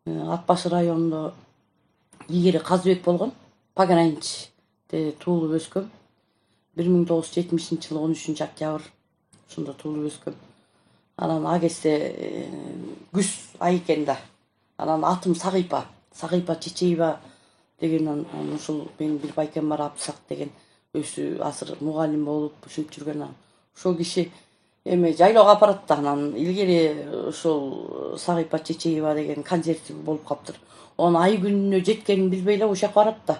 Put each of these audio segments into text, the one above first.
Ат башы районунда ийгери Казыбек болгон. Пограничте туулуп өскөм. 1970-жылы 13 октябрь ушунда туулуп өскөм. Анан ал кезде күз ай экен да. Анан атым Сагыйпа Чечеева деген ушул менин бир байкем бар, Абдысак деген, өзү азыр мугалим болуп ушинтип жүргөн. Ошол киши эме жайлоого апарат да. Анан илгери ушул Сагыйпа Чечеева деген концерти болуп калыптыр. Онун ай күнүнө жеткенин билбей эле ошол жака барат да.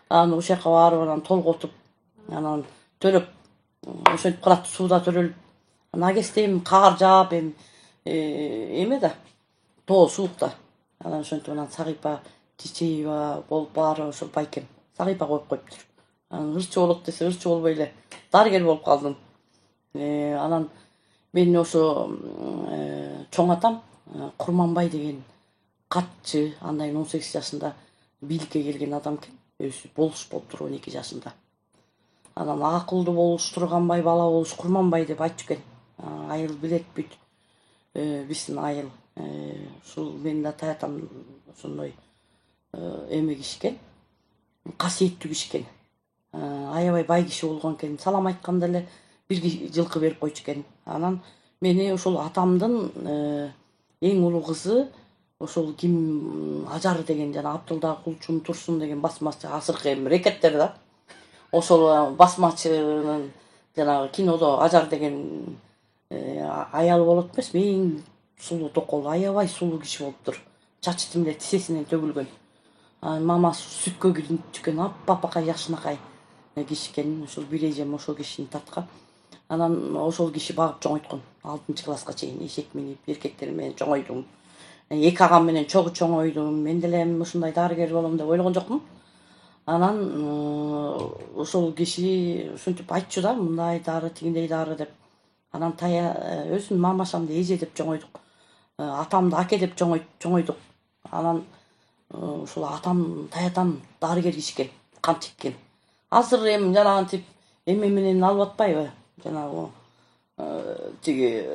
Анан ошол жака барып анан толготуп, анан төлөп ошентип калат, сууда төрөлүп. Анан ал кезде эми каар жаап, эме да, тоо суук да. Анан ошентип анан Сагыйпа Чечеева болуп баары ошол байкем Сагыйпа коюп коюптур. Анан ырчы болот десе ырчы болбой эле дарыгер болуп калдым. Анан менин ошо чоң атам Курманбай деген катчы, андан 18 жашында бийликке келген адам экен. Өзү болуш болуптур 12 жашында. Анан акылдуу болуш, турганбай бала болуш Курманбай деп айтчу экен. Айыл билет бүт биздин айыл. Ушул менин да таятам ошондой эме киши экен, касиеттүү киши экен. Аябай бай киши болгон экен. Салам айтканда эле бир жылкы берип койчу экен. Анан мени ошол атамдын эң улуу кызы ошол ким Ажар деген, жана Абдылда Кулчун Турсун деген басмачы, азыркы эми рекеттер да. Ошол басмачынын жанагы кинодо Ажар деген аялы болот эмеспи, эң сулуу токол, аябай сулуу киши болуптур. Чачы тимде тисесинен төгүлгөн. Мамасы сүткө киринчүкен, аппакай жакшынакай киши экен. Ошол бир эжем ошол кишини тарткан. Анан ошол киши багып чоңойткон. 6-класска чейин эшек минип, эркектер менен чоңойдум. 2 агам менен чогуу чоңойдум. Мен деле ушундай дарыгер болом деп ойлогон жокмун. Анан ошол киши ушинтип айтчу да, мындай дары, тигиндей дары деп. Анан өзүм мамашамды эже деп чоңойдук. Атамды аке деп чоңойдук. Анан ушул атам, таятам дарыгер киши экен, кан чеккен. Азыр эми жанагынтип эме менен алып атпайбы? Жанагы тиги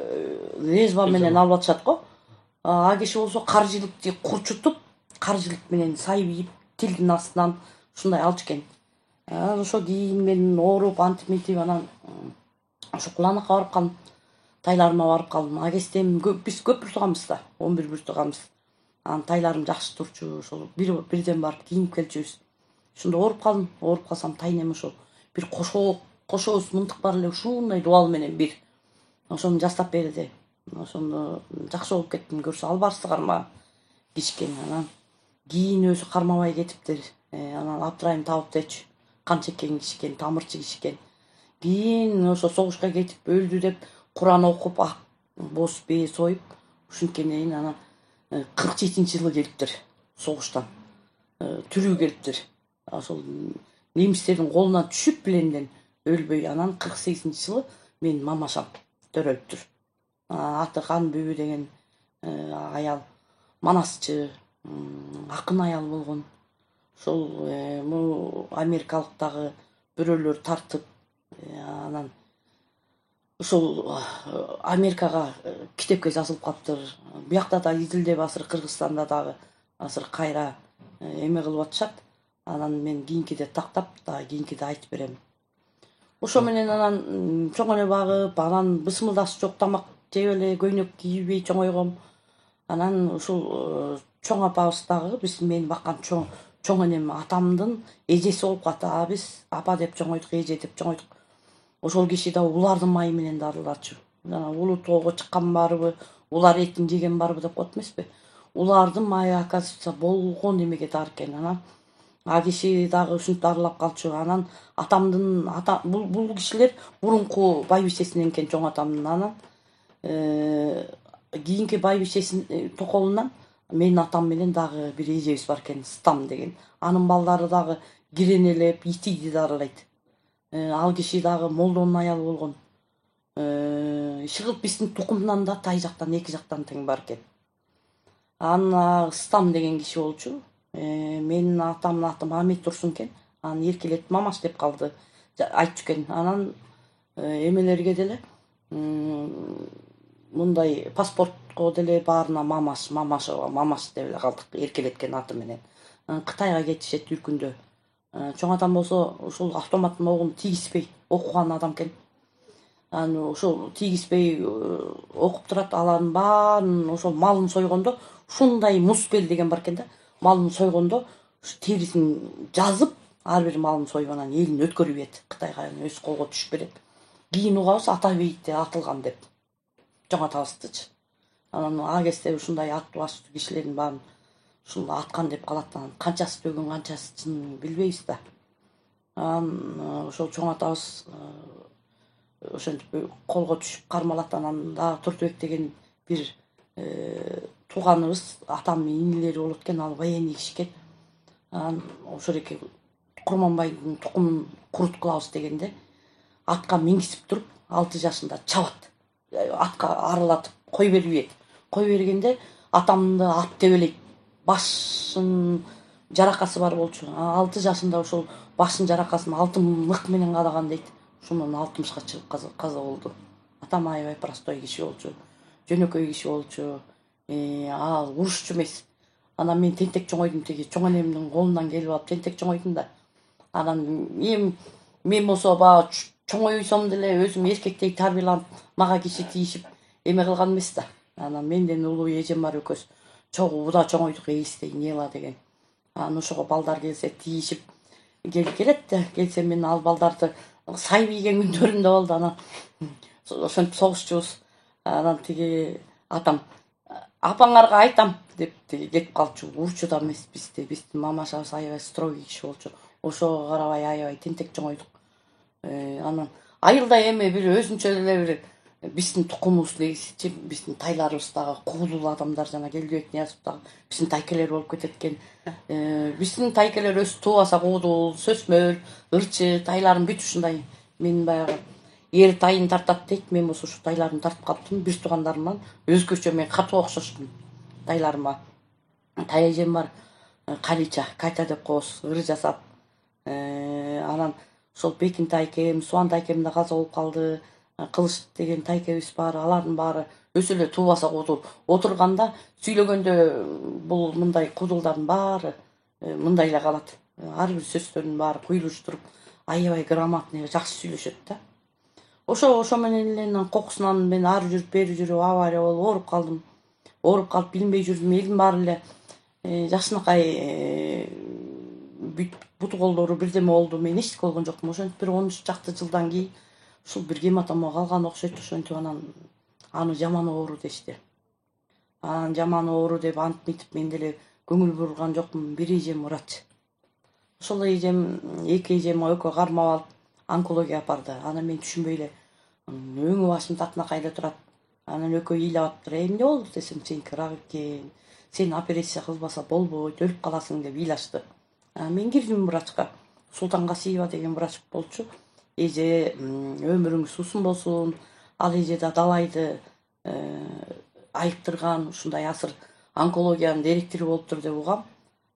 лезба менен алып атышат го. А киши болсо каржылыкты курчутуп, каржылык менен сайбийип, тилдин астынан ушундай алчу экен. Ошо кийин мен ооруп, антип мынтип анан ошо Куланакка барып калдым. Тайларыма барып калдым. А кезде биз көп бир да, 11 бир тууганбыз. Анан тайларым жакшы турчу, ошол бирден барып кийинип келчүбүз. Ошондо ооруп калдым. Ооруп калсам тайнем ошол бир кошообуз мынтык бар эле, ушундай дубал менен бир. Ошону жастап берди. Ошондо жакшы болуп кеттим. Көрсө албарсыгарма киши экен. Анан кийин өзү кармабай кетиптир. Анан Абдырайым табып дечү. Кан чеккен киши экен, тамырчы киши экен. Кийин ошо согушка кетип өлдү деп Куран окуп, ак боз бээ союп, ушинткенден анан 47-жылы келиптир согуштан. Тирүү келиптир. Ошол немистердин колуна түшүп биленден өлбөй, анан 48-жылы менин мамашам төрөлүптүр. Аты Кан Бүбү деген аял, манасчы, акын аял болгон. Ошол америкалыктагы бирөөлөр тартып, анан ошол Америкага китепке жазылып калыптыр. Биякта да изилдеп азыр Кыргызстанда дагы азыр кайра эме кылып атышат. Анан мен кийинкиде тактап, кийинкиде айтып берем. Ошо менен анан чоң эле багып, анан бысмылдаш жок, тамак жеп эле, көйнөк кийбей чоңойгом. Анан ушул чоң апабыз дагы биз мени баккан чоң энем атамдын эжеси болуп калат. Биз апа деп чоңойдук, эже деп чоңойдук. Ошол киши да улардын майы менен дарылачу. Улуу тоого чыккан барбы, улар этин жеген барбы деп коет эмеспи? Улардын майы, оказывается, болгон эмеге дары экен. Анан а киши дагы ушинтип дарылап калчу. Анан атамдын бул кишилер мурунку байбичесинен экен, чоң атамдын. Анан кийинки байбичесинин токолунан менин атам менен дагы бир эжебиз бар экен, Стам деген. Анын балдары дагы киренелеп, итиди дарылайт. Ал киши дагы молдонун аялы болгон. Шыгып биздин тукумунан да тай жактан, эки жактан тең бар экен. Анан Стам деген киши болчу. Менин атамдын аты Мамет Турсун экен. Анан эркелетип мамаш деп калды, айтчу экен. Анан эмелерге деле мындай паспорт журтко деле баарына мамаш деп эле калдык, эркелеткен аты менен. Кытайга кетишет үркүндө. Чоң атам болсо ушул автоматтын огун тийгизбей окуган адам экен. Ошол тийгизбей окуп турат, алардын баарын ошол малын сойгондо ушундай муспел деген бар экен да. Малын сойгондо терисин жазып, ар бир малын союп анан элин өткөрүп ийет. Кытайга өз колго түшүп берет. Кийин угабыз ата бейитте атылган деп. Чоң атабыздычы. Анан а кезде ушундай аттуу баштуу кишилердин баарын ушул аткан деп калат. Анан канчасы төгөн, канчасы чын билбейбиз да. Ошол чоң атабыз ошентип колго түшүп кармалат. Анан дагы Туртубек деген бир тууганыбыз, атамдын инилери болот экен, ал военный киши экен. Анан ошол эки Курманбайдын тукумун курут кылабыз дегенде атка мингизип туруп 6 жашында чабат. Атка арылатып кой берип ийет. Кой бергенде атамды ат тебелейт. Башын жаракасы бар болчу. 6 жашында ошол башын жаракасын алтын мык менен кадаган дейт. Ошондон 60-ка чыгып каза болду. Атам аябай простой киши болчу. Жөнөкөй киши болчу. Ал урушчу эмес. Анан мен тентек чоңойдум, тиги чоң энемдин колунан келип алып тентек чоңойдум да. Анан мен болсо баягы чоңойсом деле өзүм эркектей тарбияланып, мага киши тийишип эме кылган эмес да. Анан менден улуу эжем бар экөөбүз. Чогуу уда чоңойдук, эйистей нела деген. Анан ошого балдар келсе тийишип келет да. Келсе мен ал балдарды сай бийген күндөрүм да болду. Анан ошентип согушчубуз. Анан тиги атам апаңарга айтам деп тиги кетип калчу. Урчу да эмес бизди. Биздин мамашабыз аябай строгий киши болчу. Ошого карабай аябай тентек чоңойдук. Анан айылда эми бир өзүнчө эле бир биздин тукумубуз дегичи, биздин тайларыбыз дагы куулуу адамдар, жана Келдибек Ниязов дагы биздин тайкелер болуп кетет экен. Биздин тайкелер өз туубаса куудул, сөсмөр, ырчы, тайларым бүт ушундай. Мен баягы эр тайын тартат дейт, мен болсо ушу тайларымды тартып калыптым. Бир туугандарымдан өзгөчө мен катуу окшошмун тайларыма. Тай эжем бар, Калича, Катя деп коебуз, ыры жасап. Анан ошол Бекин тайкем, Суан тайкем да каза болуп калды. Кылыч деген тайкебиз бар, алардын баары өсө эле туубаса куудул. Отурганда, сүйлөгөндө бул мындай куудулдардын баары мындай эле калат. Ар бир сөздөрүнүн баары куйлуштуруп, аябай грамотный, жакшы сүйлөшөт да. Ошо менен эле кокусунан мен ары жүрүп, бери жүрүп, авария болуп, ооруп калдым. Ооруп калып билинбей жүрдүм. Элдин баары эле жакшынакай буту колдору бирдеме болду. Мен эчтеке болгон жокмун. Ошентип бир 13 чакты жылдан кийин ушул бир гематома калган окшойт. Ошентип анан аны жаман оору дешти. Анан жаман оору деп антип мынтип мен деле көңүл бурган жокмун. Бир эжем врач. Ошол эжем, эки эжем экөө кармап алып онкология барды. Анан мен түшүнбөй эле өңү башым татынакайда турат. Анан экөө ыйлап атыптыр. Эмне болду десем, сеники рак экен. Сен операция кылбаса болбойт, өлүп каласың деп ыйлашты. Мен кирдим врачка. Султан Касиева деген врач болчу. Эже өмүрүңүз узун болсун. Ал эже да далайды айыктырган, ушундай асыр онкологиянын директору болуптур деп угам.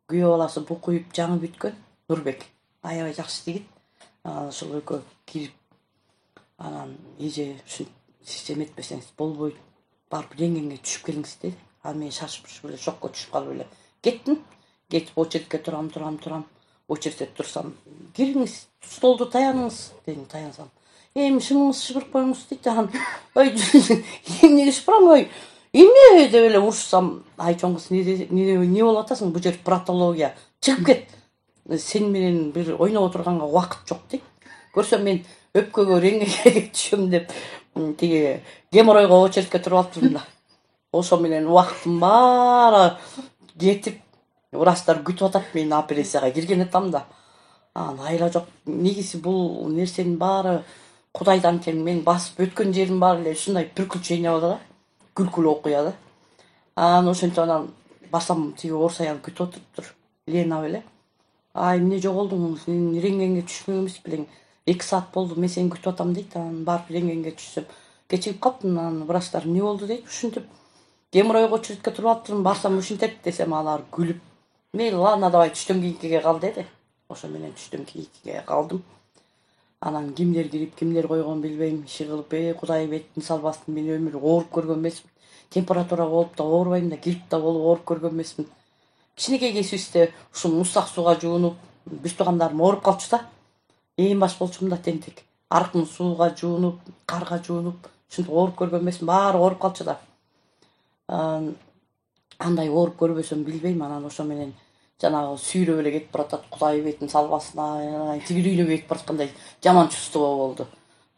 Күйөө баласы букуюп жаңы бүткөн Нурбек. Аябай жакшы жигит. Ошол экөө кирип, анан эже сиз эметпесеңиз болбойт, барып рентгенге түшүп келиңиз деди. Мен шашып эле шокко түшүп калып эле кеттим. Кетип очередке турам. Очередте турсам, кириңиз, столду таяныңыз дедим, таянсам. Эми шыңыңыз шыбырып коюңуз дейт. Анан ой эмнеге шыпырам, ой эмне деп эле урушсам, ай чоң кыз эмне болуп атасың, бул жер патология, чыгып кет. Сен менен бир ойноп отурганга убакыт жок дейт. Көрсөм мен өпкөгө рентгенге түшөм деп тиги геморройго очередке туруп алыптырмын да. Ошо менен убакыттын баары кетип, врачтар күтүп атат, мен операцияга кирген атам да. Айла жок. Негизи бул нерсенин баары Кудайдан экен. Мен басып өткөн жерим баары эле ушундай приключение болду да. Күлкүлүү окуя да. Анан ошентип анан басам, тиги орус аял күтүп отуруптур. Лена беле. Эмне жоголдуң? Сен рентгенге түшпөң эмес белең? 2 саат болду, мен сени күтүп атам дейт. Анан барып рентгенге түшсөм, кечигип калыптым. Анан врачтар эмне болду дейт. Ушинтип геморройго очередке туруп алыптырмын. Барсам ушинтет десем, алар күлүп, "Мейли, ладно, давай түштөн кийинкиге кал" деди. Ошо менен түштөн кийинкиге калдым. Анан кимдер кирип кимдер койгон билбейм, иши кылып Кудай бетин салбасын, мен өмүр ооруп көргөн эмесмин. Температура болуп да оорубайм да, грипп да болуп ооруп көргөн эмесмин. Кичинекей кезибизде ушул муздак сууга жуунуп, бүз туугандарым ооруп калчу да. Эң баш болчумун да тентек. Аркын сууга жуунуп, карга жуунуп, ушинтип ооруп көргөн эмесмин. Баары ооруп калчу да. Андай ооруп көрбөсөм билбейм. Анан ошо менен жанагы сүйрөп эле кетип баратат. Кудай бетин салбасын, тиги дүйнөгө кетип бараткандай жаман чувство болду.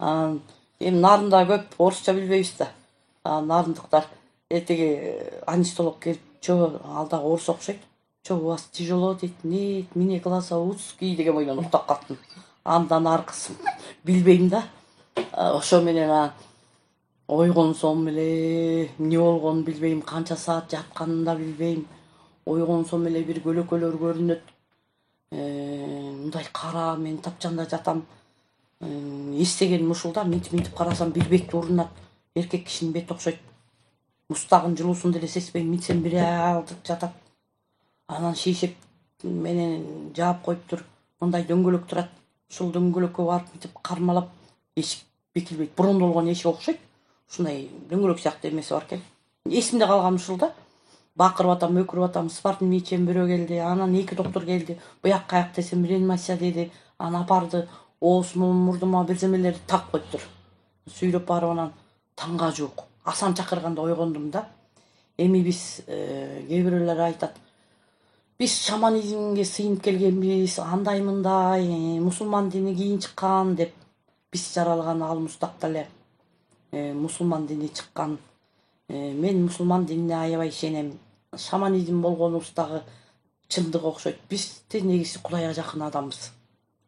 Эми нарында көп орусча билбейбиз да. Нарындыктар тиги анестолог келип, "Чё, ал дагы орус окшойт. Чё, у вас тяжело" дейт. "Нет, мне глаза узкие" деген бойдон уктап калдым. Андан аркысын билбейм да. Ошо менен ойгонсом эле эмне болгонун билбейм, канча саат жатканын да билбейм. Ойгонсом эле бир көлөкөлөр көрүнөт. Мындай кара, мен тапчанда жатам. Эстегеним ушул да, минтип карасам бир бетти урунат. Эркек кишинин бети окшойт. Мустагын жылуусун деле сезбейм, минтсем бир алдып жатат. Анан шейшек менен жаап коюптур. Мындай дөңгөлөк турат. Ушул дөңгөлөккө барып минтип кармалап, эшик бекилбейт. Бурундуу болгон эшик окшойт. Ушундай дөңгөлөк сыяктуу эмеси бар экен. Эсимде калган ушул да. Бакырып атам, өкүрүп атам, спартын ичем, бирөө келди. Анан 2 доктор келди. Буякка аяк десем реанимация деди. Аны апарды. Оозума, мурдума бирдемелерди тагып коюптур. Сүйрөп барып анан таңга жуук. Асан чакырганда ойгондум да. Эми биз кээ бирөөлөр айтат. Биз шаманизмге сыйынып келгенбиз, андай мындай, мусулман дини кийин чыккан деп. Биз жаралган ал мустакта эле мусулман дини чыккан. Мен мусулман динине аябай ишенем. Шаманизм болгонубуз дагы чындык окшойт. Биз негизи Кудайга жакын адамбыз.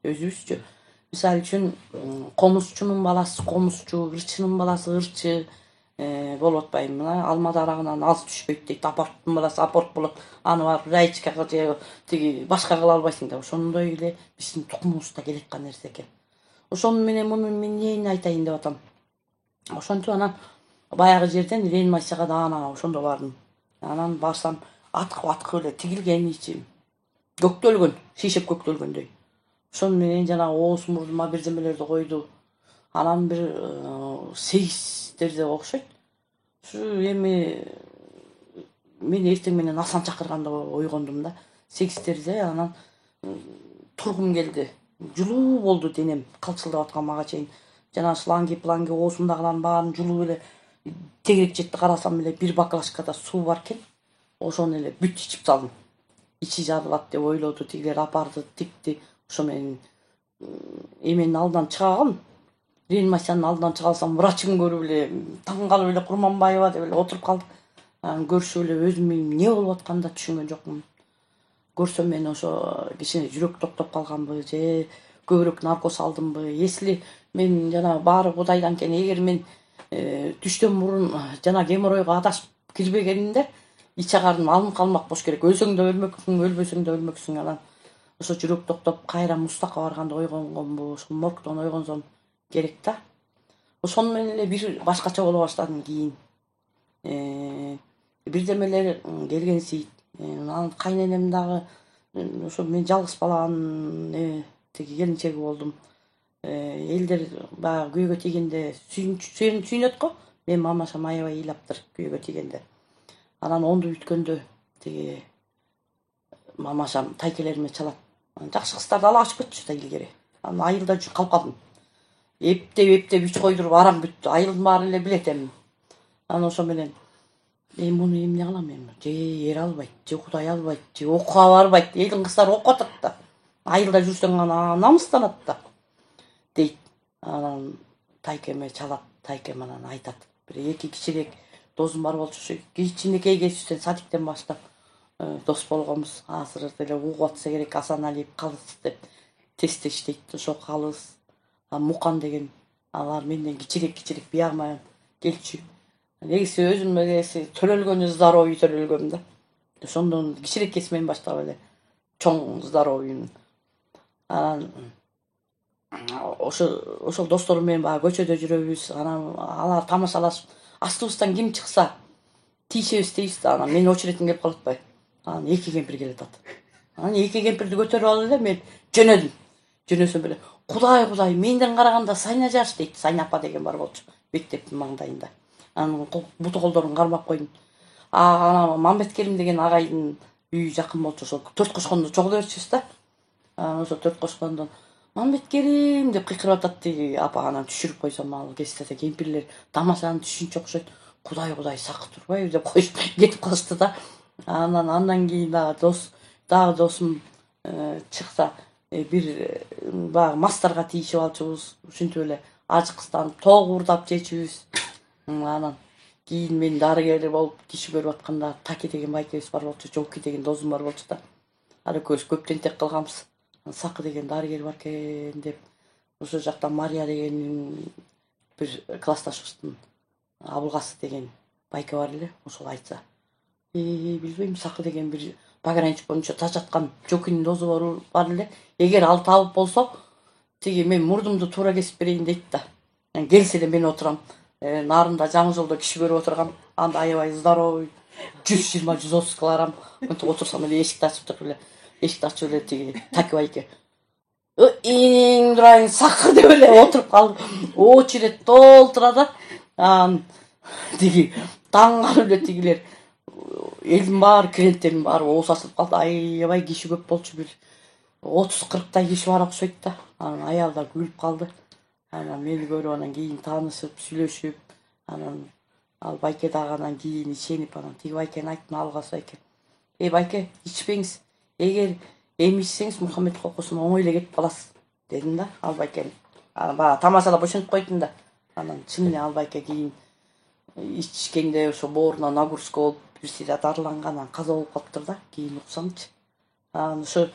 Өзүбүзчү. Мисалы үчүн комузчунун баласы комузчу, ырчынын баласы ырчы болуп атпайбы. Мына алма дарагынан алыс түшпөйт дейт. Апорттун баласы апорт болот. Аны барып раечкага же тиги башка кыла албайсың да. Ошондой эле биздин тукумубузда келаткан нерсе экен. Ошону менен муну мен эмнени айтайын деп атам. Ошентип анан баягы жерден реанимацияга даана ошондо бардым. Анан барсам аткып эле тигилген ичим. Көктөлгөн, шишеп көктөлгөндөй. Ошону менен жанагы ооз мурдума бирдемелерди койду. Анан бир 8-терде окшойт. Ушу эми мен эртең менен Асан чакырганда ойгондум да. 8-терде анан тургум келди. Жулуу болду денем, калчылдап аткан мага чейин. Жана шланги оозумдагылардын баарын жулуп эле тегерек жетти карасам эле бир баклажкада суу бар экен. Ошону эле бүт ичип салдым. Ичи жарылат деп ойлоду, тигилер апарды, тикти. Ошо менен эменин алдынан чыга алгам. Реанимациянын алдынан чыга алсам, врачын көрүп эле таң калып эле Курманбаева деп эле отуруп калдык. Көрүшүп эле өзүм эмне болуп атканын да түшүнгөн жокмун. Көрсөм мен ошо кичине жүрөк токтоп калганбы же көбүрөөк наркоз алдымбы. Если мен жана баары Кудайдан экен. Эгер мен түштөн мурун жана геморройго адашып кирбегенимде ич агарым алынып калмак болуш керек. Өлсөң да өлмөксүң, өлбөсөң да өлмөксүң. Анан ошо жүрөк токтоп кайра мустакка барганда ойгонгонбу, ошо моргдон ойгонсом керек да. Ошону менен эле бир башкача боло баштадым кийин. Бирдемелер келгенсийт. Анан кайненем дагы ошо мен жалгыз баланын тиги келинчеги болдум. Элдер баягы күйөөгө тийгенде сүйүнөт го. Мен мамашам аябай ыйлаптыр күйөөгө тийгенде. Анан онду бүткөндө тиги мамашам тайкелериме чалат. Жакшы кыздарды ала качып кетчү да илгери. Анан айылда калып калдым. Эптеп үч койдуруп арам бүттү. Айылдын баары эле билет эми. Анан ошо менен муну эмне кылам эми? Же эр албайт, же Кудай албайт, же окууга барбайт. Элдин кыздары окуп атат да. Айылда жүрсөң ана намыстанат да. Дейт. Анан тайкеме чалат. Тайкем анан айтат. Бир 2 кичирээк досум бар болчу. Ушу кичинекей кезибизден садиктен баштап дос болгонбуз. Азыр деле угуп атса керек. Асан Алиев калыс деп тестте иштейт. Ошо калыс. Мукан деген алар менден кичирээк биягыма келчү. Негизи өзүм элеси төрөлгөнү здоровый төрөлгөм да. Ошондон кичирээк кесимен баштап эле чоң здоровыймын. Анан ошол досторум менен баягы көчөдө жүрөбүз. Анан алар тамашалашып, астыбыздан ким чыкса тийишебиз дейбиз да. Анан менин очередим келип калат атпайбы. Анан 2 кемпир келет ат. Анан 2 кемпирди көтөрүп алып эле мен жөнөдүм. Жөнөсөм эле Кудай менден караганда Сайна жаш дейт. Сайна апа деген бар болчу мектептин маңдайында. Анын буту колдорун кармап койдум. Ана Мамбеткерим деген агайдын үйү жакын болчу. Ошол төрт кошконду чогуло берчүбүз да. Ошо төрт кошкондон Мамбеткерим деп кыйкырып атат тиги апа. Анан түшүрүп койсом ал кестеде кемпирлер тамашаны түшүнчү окшойт. Кудай сакы турбайбы деп коюп кетип калышты да. Андан кийин дагы досум чыкса бир баягы мастарга тийишип алчубуз. Ушинтип эле ажыккызданып тоок уурдап жечүбүз. Анан кийин мен дарыгер болуп киши көрүп атканда Таки деген байкебиз бар болчу, Жоки деген досум бар болчу да. Ар экөөбүз көп тентек кылганбыз. Сакы деген дарыгер бар экен деп ошол жактан Мария деген бир классташыбыздын Абылгасы деген байке бар эле. Ошол айтса билбейм, Сакы деген бир пограничник боюнча тажаткан Жокинин досу бар эле. Эгер ал табып болсо тиги мен мурдумду туура кесип берейин дейт да. Келсе эле мен отурам. Нарында жаңы жолдо киши көрүп отургам. Анда аябай здоровый 120-130 килограмм. Мынтип отурсам эле эшикти ачып эле тиги Таки байке дурайын Сакы деп эле отуруп калды. Очередь толтура да. Тиги таң калып эле тигилер элдин баары клиенттердин баары ооз ачылып калды. Аябай киши көп болчу, бир 30-40 киши бар окшойт да. Анан аялдар күлүп калды. Анан мени көрүп анан кийин таанышып, сүйлөшүп, анан ал байке дагы анан кийин ишенип, анан тиги байкени айттым, Абылгасы байке. Байке, ичпеңиз. Эгер эми ичсеңиз Мухаммед кокусун оңой эле кетип каласыз дедим да ал байкени. Баягы тамашалап ошентип койдум да. Анан чын эле ал байке кийин ичкенде ошо бооруна нагрузка болуп бир сыйра дарыланган, анан каза болуп калыптыр да. Кийин уксамчы. Ошо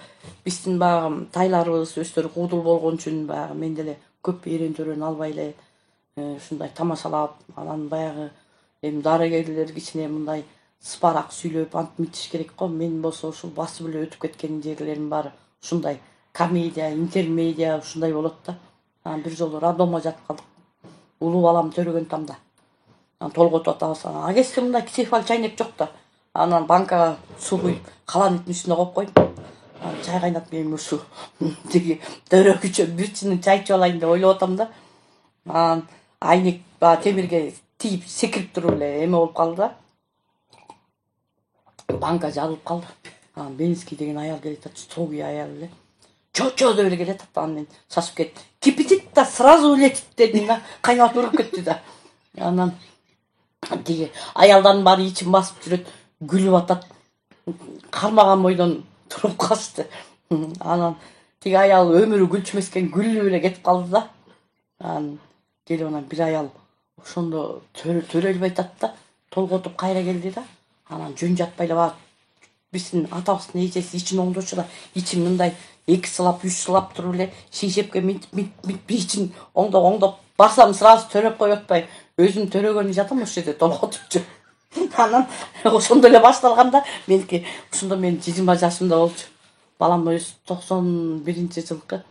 биздин баягы тайларыбыз өздөрү куудул болгон үчүн баягы мен деле көп эрен-төрөн албай эле ушундай тамашалап, анан баягы эми дарыгерлер кичине мындай сыпараак сүйлөп антип мынтиш керек го. Мен болсо ушул басып эле өтүп кеткен жерлерим бар. Ушундай комедия, интермедиа ушундай болот да. Анан бир жолу роддомго жатып калдык. Улуу балам төрөгөн тамда. Анан толготуп атабыз. Агесте мындай кисефаль чайнек жок да. Анан банкага суу куюп, халанын үстүнө коюп койдум. Чай кайнатып мен ушу тиги төрөгүчө бир чынын чай ичип алайын деп ойлоп атам да. Анан айнек темирге тийип секирип туруп эле эме болуп калды да. Банка жабылып калды. Анан Бенский деген аял келет атчы, строгий аял эле. Чо деп эле келет атат. Анан мен шашып кеттим. Кипятит да сразу улетит дедим да. Кайнап туруп кетти да. Анан тиги аялдардын баары ичин басып жүрөт, күлүп атат. Кармаган бойдон туруп калышты. Анан тиги аял өмүрү күлчүмескен күлүп эле кетип калды да. Анан келип анан бир аял ошондо төрөлбөй атат да. Толготуп кайра келди да. Анан жөн жатпай эле баары биздин атабыздын эжеси ичин оңдочу да. Ичин мындай 2 сылап 3 сылап туруп эле шишепке мынтип ичин оңдоп барсам сразу төрөп коюп атпай өзүм төрөгөнү жатам ошол жерде толготупчу. Анан ошондо эле башталганда меники ошондо мен 20 жашымда болчу. Балам өзү 91-жылкы.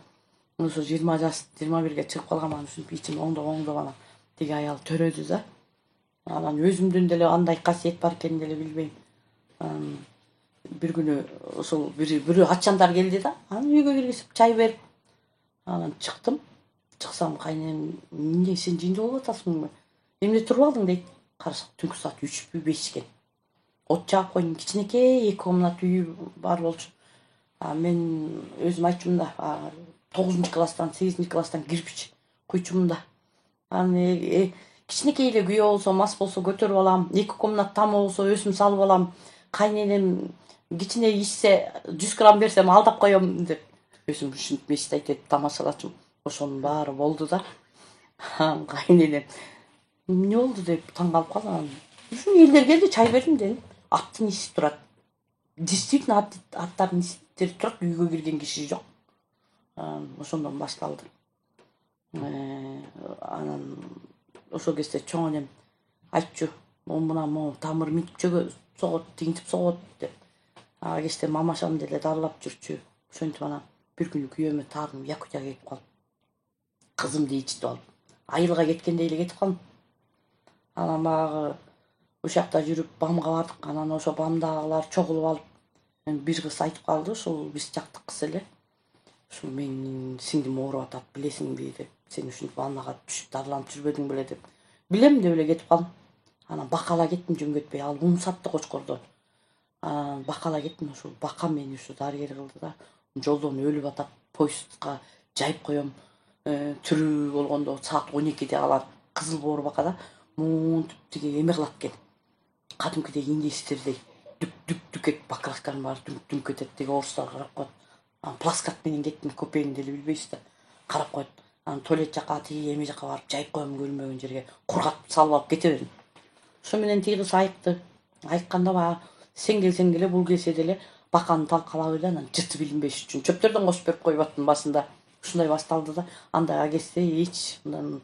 Ошо 20 жаш 21ге чыгып калгам, анан ушинтип ичин оңдоп анан тиги аял төрөдү да. Анан өзүмдүн деле андай касиет бар экенин деле билбейм. Бир күнү ошол бирөө ачандар келди да. Анан үйгө киргизип чай берип анан чыктым. Чыксам кайнем, эмне сен жинди болуп атасыңбы? Эмне туруп алдың дейт. Карасак түнкү саат 3-пү 5 экен. От жагып койдум. Кичинекей 2 комнат үй бар болчу. Мен өзүм айтчумун да, 9-класстан 8-класстан кирпич куйчумун да. Анан кичинекей эле күйөө болсо, мас болсо көтөрүп алам. 2 комнат тамы болсо өзүм салып алам. Кайненем кичине ичсе 100 грамм берсем алдап коем деп өзүм ушинтип мечтайт этип тамашалачумун. Ошонун баары болду да. Кайненем эмне болду деп таң калып калган. Ушу элдер келди, чай бердим дедим. Аттын иси турат. Действительно аттардын иситтери турат, үйгө кирген киши жок. Ошондон башталды. Анан ошол кезде чоң энем айтчу, мына тамыр мынтип чөгө согот, тигинтип согот деп. Ага кезде мамашам деле дарылап жүрчү. Ошентип анан бир күнү күйөөмө таарынып Якутияга келип калдым. Кызымды ичтип алып, айылга кеткендей эле кетип калдым. Анан баягы ошакта жүрүп бамга бардык. Анан ошо бамдагылар чогулуп алып, бир кыз айтып калды, ушул биз жактык кыз эле. ушу менин сиңдим ооруп атат билесиңби деп, сен ушинтип ваннага түшүп дарыланып жүрбөдүң беле деп. Билем деп эле кетип калдым. Анан бакала кеттим жөн кетпей, ал un сатты кочкордо. Анан бакала кеттим, ушул бака мени ушу дарыгер кылды да, жолдон өлүп атат, поездга жайып коем. Тирүү болгондо саат 12'de алар кызыл боор бакада муунтип тиги эме кылат экен. Кадимкидей индеистердей дүк дүк дүк этип баклажканын баары дүнк дүнк этет. Тиги орустар карап коет. Анан пласкат менен кеттим, көпөгүн деле билбейсиз да. Карап коет. Анан туалет жака тиги эме жака барып жайып коем, көрүнбөгөн жерге. Кургатып салып алып кете бердим. Ошо менен тиги кыз айыкты. Айыкканда баягы сен келсең деле бул келсе деле баканы талкалап эле анан жырты билинбеш үчүн чөптөрдөн кошуп берип коюп аттым башында. Ушундай башталды да. Анда кезде эч мындан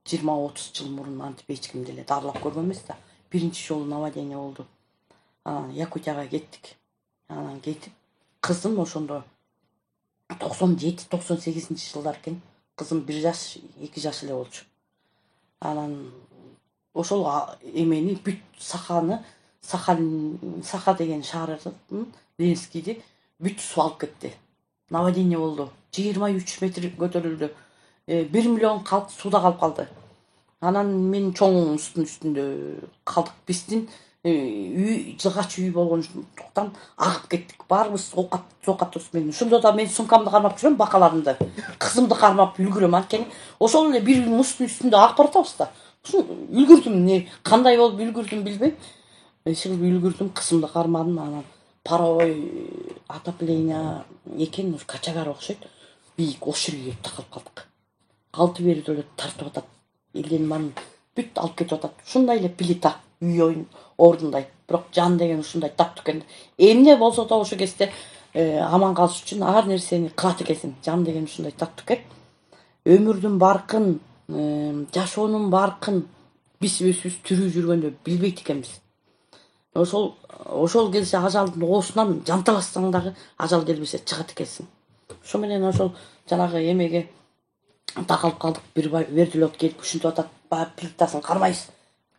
20-30 жыл мурун антип эч ким деле дарылап көргөн эмес да. Биринчи жолу наводнение болду. Анан Якутияга кеттик. Анан кетип кызым ошондо 97-98-жылдар экен. Кызым 1 жаш, 2 жаш эле болчу. Анан ошол эмени бүт Саха деген шаардын Ленскийди бүт суу алып кетти. Наводнение болду. 23 метр көтөрүлдү. 1 миллион калк сууда калып калды. Анан мен чоң үстүндө калдык. Биздин үй жыгач үй болгондуктан агып кеттик. Баарыбыз оокат мен ошондо да мен сумкамды кармап жүрөм, бакаларымды. Кызымды кармап үлгүрөм, анткени ошол эле бир муздун үстүндө агып баратабыз да. Үлгүрдүм, кандай болуп үлгүрдүм билбейм. Ишигип үлгүрдүм, кызымды кармадым. Анан паровой отопление экен, качагар окшойт. Бийик ош жерге такалып калдык. Алты бери деле тартып атат. Элдин баарын бүт алып кетип атат. Ушундай эле плита үй ордундай. Бирок жан деген ушундай таптык экен. Эмне болсо да ошол кезде аман калыш үчүн ар нерсени кылат экенсиң. Жан деген ушундай таптык экен. Өмүрдүн баркын, жашоонун баркын биз өзүбүз тирүү жүргөндө билбейт экенбиз. Ошол келсе ажалдын оосунан жанталашсаң дагы ажал келбесе чыгат экенсиң. Ошо менен ошол жанагы эмеге такалып калдык. Бир вертолет келип ушинтип атат, баягы плитасын кармайбыз,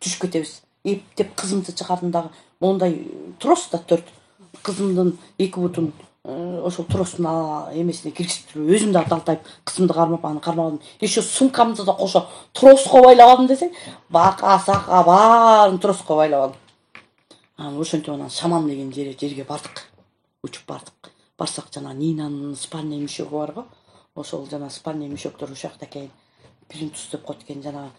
түшүп кетебиз. Эптеп кызымды чыгардым дагы. Мондай трос да 4. Кызымдын 2 бутун ошол тростун эмесине киргизип өзүм дагы талтайып кызымды кармап, аны кармадым. Еще сумкамды да кошо троско байлап алдым десең, бака сака баарын троско байлап алдым. Анан ошентип анан Шаман деген жерге бардык. Учуп бардык. Барсак жана Нинанын спальный мешогу бар го. Ошол жана спальный мешоктор ошол жакта экен. Плинтус деп коет экен, жана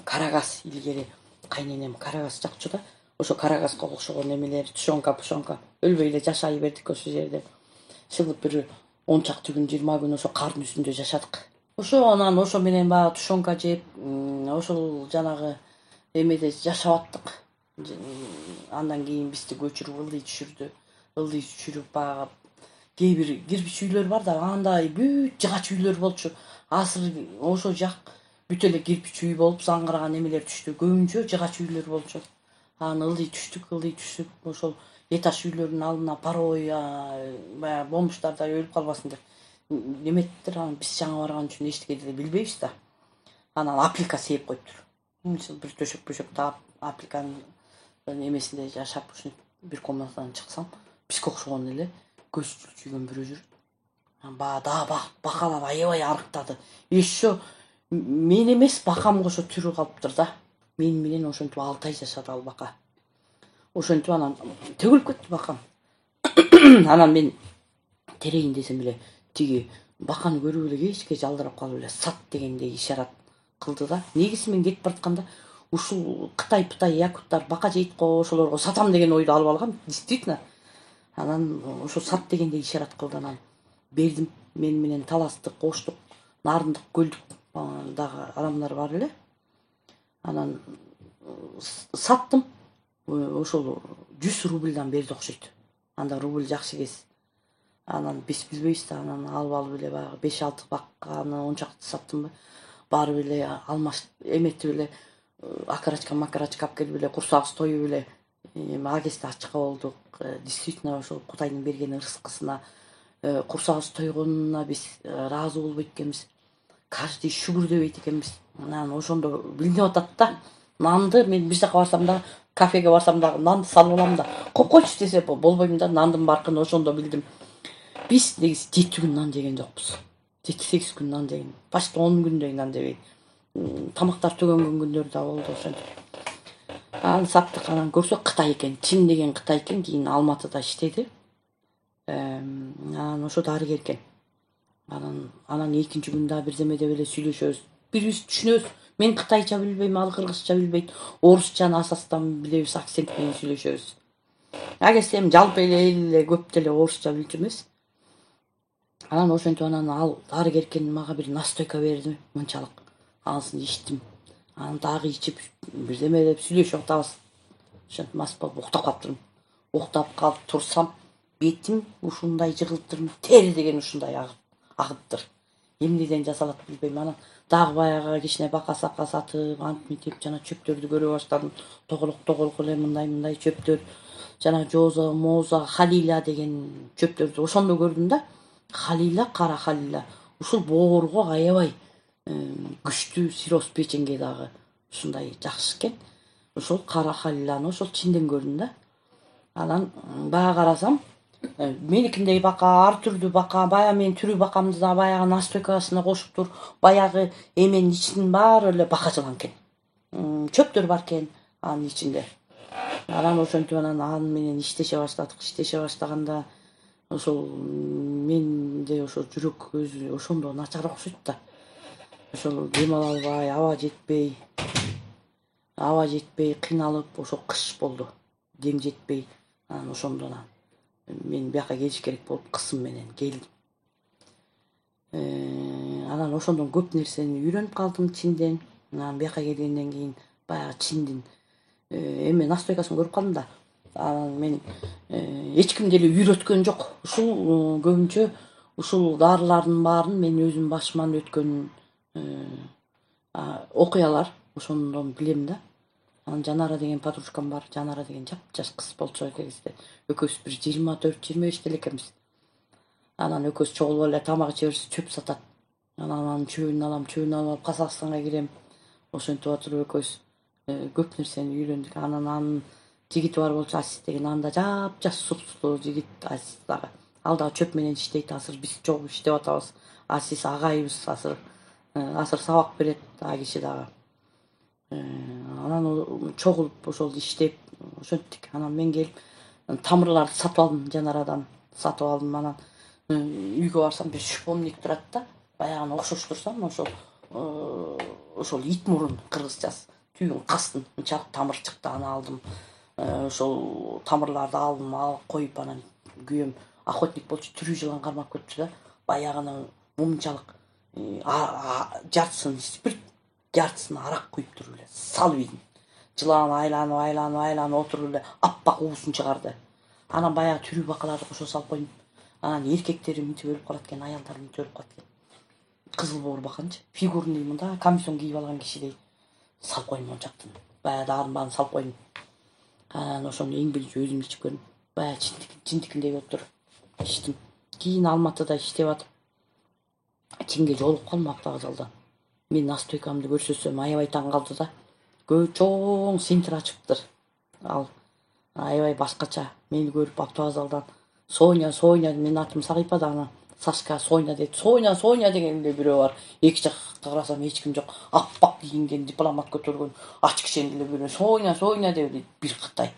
карагаз илгери кайненем карагаз жакчу да. Ошо карагазга окшогон эмелер, тушонка, өлбөй эле жашай бердик ошол жерде. Чыгып бир 10 чакты күн, 20 күн ошо кардын үстүндө жашадык. Анан ошо менен баягы тушонка жеп, ошол жанагы эмеде жашап аттык. Андан кийин бизди көчүрүп ылдый түшүрүп баягы кээ бир кирпич үйлөр бар да, андай бүт жыгач үйлөр болчу. Азыр ошол жак бүт эле кирпич үй болуп, заңгыраган эмелер түштү. Көбүнчө жыгач үйлөр болчу. Анан ылдый түштүк. Ошол этаж үйлөрдүн алдына паровой баягы бомждарда өлүп калбасын деп неметтир. Анан биз жаңы барган үчүн эчтеке деле билбейбиз да. Анан аплика сээп коюптур. Бир төшөк таап, апликанын эмесинде жашап, ушинтип бир комнатадан чыксам, бизге окшогон эле көз чүйгөн бирөө жүрүп. Анан дагы бакалап аябай арыктады. Еще мен эмес, бакам кошо тирүү калыптыр да. Мен менен ошентип 6 ай жашады ал бака. Ошентип анан төгүлүп кетти бакам. Анан мен терейин десем эле тиги баканы көрүп эле кечке жалдырап калып эле сат дегендей ишарат кылды да. Негизи мен кетип баратканда ушул Кытай якуттар бака жейт го, ошолорго сатам деген ойду алып алгам, действительно. Анан ошо сат дегендей ишарат кылды. Анан бердим, мен менен таластык, коштук, нарындык, көлдүк дагы адамдар бар эле. Анан саттым. Ошол 100 рубльдан берди окшойт. Анда рубль жакшы кез. Анан биз билбейбиз да, анан алып эле баягы 5-6 баканы 10 чакты саттым. Барып эле эметип эле акарачка алып келип эле курсагыбыз тоюп эле ага кезде ачка болдук. Действительно ошол Кудайдын берген ырыскысына, курсагыбыз тойгонуна биз ыраазы болбойт экенбиз. Каждый шүгүр дебейт экенбиз. Анан ошондо билинип атат да. Нанды мен бир жака барсам да, кафеге барсам да нанды салып алам да. Койчу десе болбойм да, нандын баркын ошондо билдим. Биз негизи 7 күн нан жеген жокпуз. 7-8 күн андайын, почти 10 күндейин андебей тамактар төгөнгөн күндөр да болду ошентип. Анан саттык, анан көрсөк Кытай экен, Чин деген Кытай экен, кийин Алматыда иштеди. Анан ошо дарыгер экен. Анан экинчи күндө бирдеме деп эле сүйлөшөбүз. Бирибиз түшүнөбүз. Мен кытайча билбейм, ал кыргызча билбейт. Орусчаны асастан билебиз, акцент менен сүйлөшөбүз. Агеси эми жалпы эле көп деле орусча билчү эмес. Анан ошентип анан ал дарыгер экен, мага бир настойка берди, мынчалык. Анысын ичтим. Анан дагы ичип бирдеме деп сүйлөшүп атабыз. Ошентип мас болуп уктап калыптырмын. Уктап калып турсам, бетим ушундай жыгылыптырмын. Тери деген ушундай агыптыр. Эмнеден жасалат билбейм. Анан дагы баягы кичине бака сака сатып, антип жана чөптөрдү көрө баштадым. Тоголок эле мындай чөптөр. Жана жоза, моза, халила деген чөптөрдү ошондо көрдүм да. Халила, кара халила. Ушул боорго аябай күчтүү сироз печенге дагы ушундай жакшы экен. Ошол кара халиланы ошол Чинден көрдүм да. Анан бая карасам, меникиндей бака, ар түрдүү бака, баягы менин түрүү бакамды да баягы настойкасына кошуптур. Баягы эменин ичинин баары эле бака жылан экен. Чөптөр бар экен анын ичинде. Анан ошентип анан менен иштеше баштадык. Иштеше баштаганда ошол менде ошо жүрөк өзү ошондо начар окшойт да. Ошол дем ала албай, аба жетпей кыйналып, ошо кыш болду. Дем жетпей, анан ошондон мен бияка келиш керек болуп кысым менен келдим. Анан ошондон көп нерсени үйрөнүп калдым Чинден. Анан бияка келгенден кийин баягы Чиндин эме настойкасын көрүп калдым да. Анан мен эч ким деле үйрөткөн жок. Ушул көбүнчө ушул дарылардын баарын мен өзүм башыман өткөн окуялар, ошондон билем да. Анан Жанара деген подружкам бар. Жанара деген жап-жаш кыз болчу кезде. Экөөбүз бир 24-25 деле экенбиз. Анан экөөбүз чогулуп эле тамак ичебиз, чөп сатат. Анан чөбүн алып Казакстанга кирем. Ошентип отуруп экөөбүз көп нерсени үйрөндүк. Анан жигити бар болчу, Асис деген, анда жап-жаш суп-сулуу жигит Асис дагы. Ал дагы чөп менен иштейт, азыр биз чогуу иштеп атабыз. Асис агайыбыз азыр сабак берет ага киши дагы. Анан чогулуп ошол иштеп ошенттик. Анан мен келип тамырларды сатып алдым, Жанарадан сатып алдым. Анан үйгө барсам бир шпомник турат да. Баягыны окшоштурсам ошол ит мурун кыргызчасы, түйүн кастын мынчалык тамыр чыкты, аны алдым. Ошол тамырларды алдым, алып коюп анан күйөөм охотник болчу, түрүү жылан кармап кетчү да. Баягыны мынчалык жартысын спирт, жартысын арак куюптур эле салып идим. Жылан айланып отуруп эле аппак уусун чыгарды. Анан баягы түрүү бакаларды кошо салып койдум. Анан эркектери мынтип өлүп калат экен, аялдар мынтип өлүп калат экен. Кызыл боор баканчы, фигурный мында камисон кийип алган кишидей салып койдум мончактын. Баягы дарын баарын салып койдум. Анан ошону эң биринчи өзүм ичип көрдүм. Баягы Чиндикиндей болуп туруп ичтим. Кийин Алматыда иштеп атып Чинге жолугуп калдым Автовокзалда. Мен настойкамды көрсөтсөм аябай таң калды да. Чоң синтер ачыптыр. Ал аябай башкача. Мени көрүп Автовокзалдан Соня, менин атым Сагыйпа да, ана Сашка Соня дейт. Соня деген бирөө бар. Эки жакта карасам эч ким жок. Аппак кийинген, дипломат көтөргөн, ач кишен деле бирөө Соня деп дейт, бир Кытай.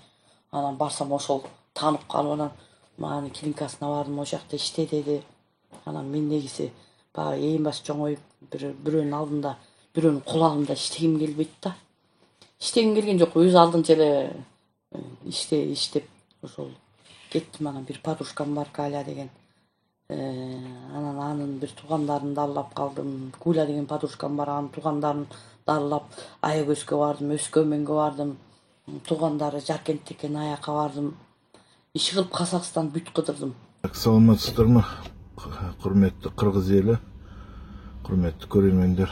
Анан барсам ошол таанып калып, анан мага клиникасына бардым, ошол жакта иште деди. Анан мен негизи баягы эң баш чоңоюп бирөөнүн алдында, бирөөнүн кулагында иштегим келбейт да. Иштегим келген жок, өз алдынча эле иштеп ошол кеттим. Анан бир подружкам бар, Галя деген. Анан анын бир туугандарын дарылап калдым. Гуля деген подружкам бар, анын туугандарын дарылап Аягөзгө бардым, Өскөмөнгө бардым. Туугандары Жаркентте экен, аяка бардым. Иш кылып Казакстан бүт кыдырдым. Саламатсыздарбы, курметтүү кыргыз эли, курметтүү көрөрмөндөр.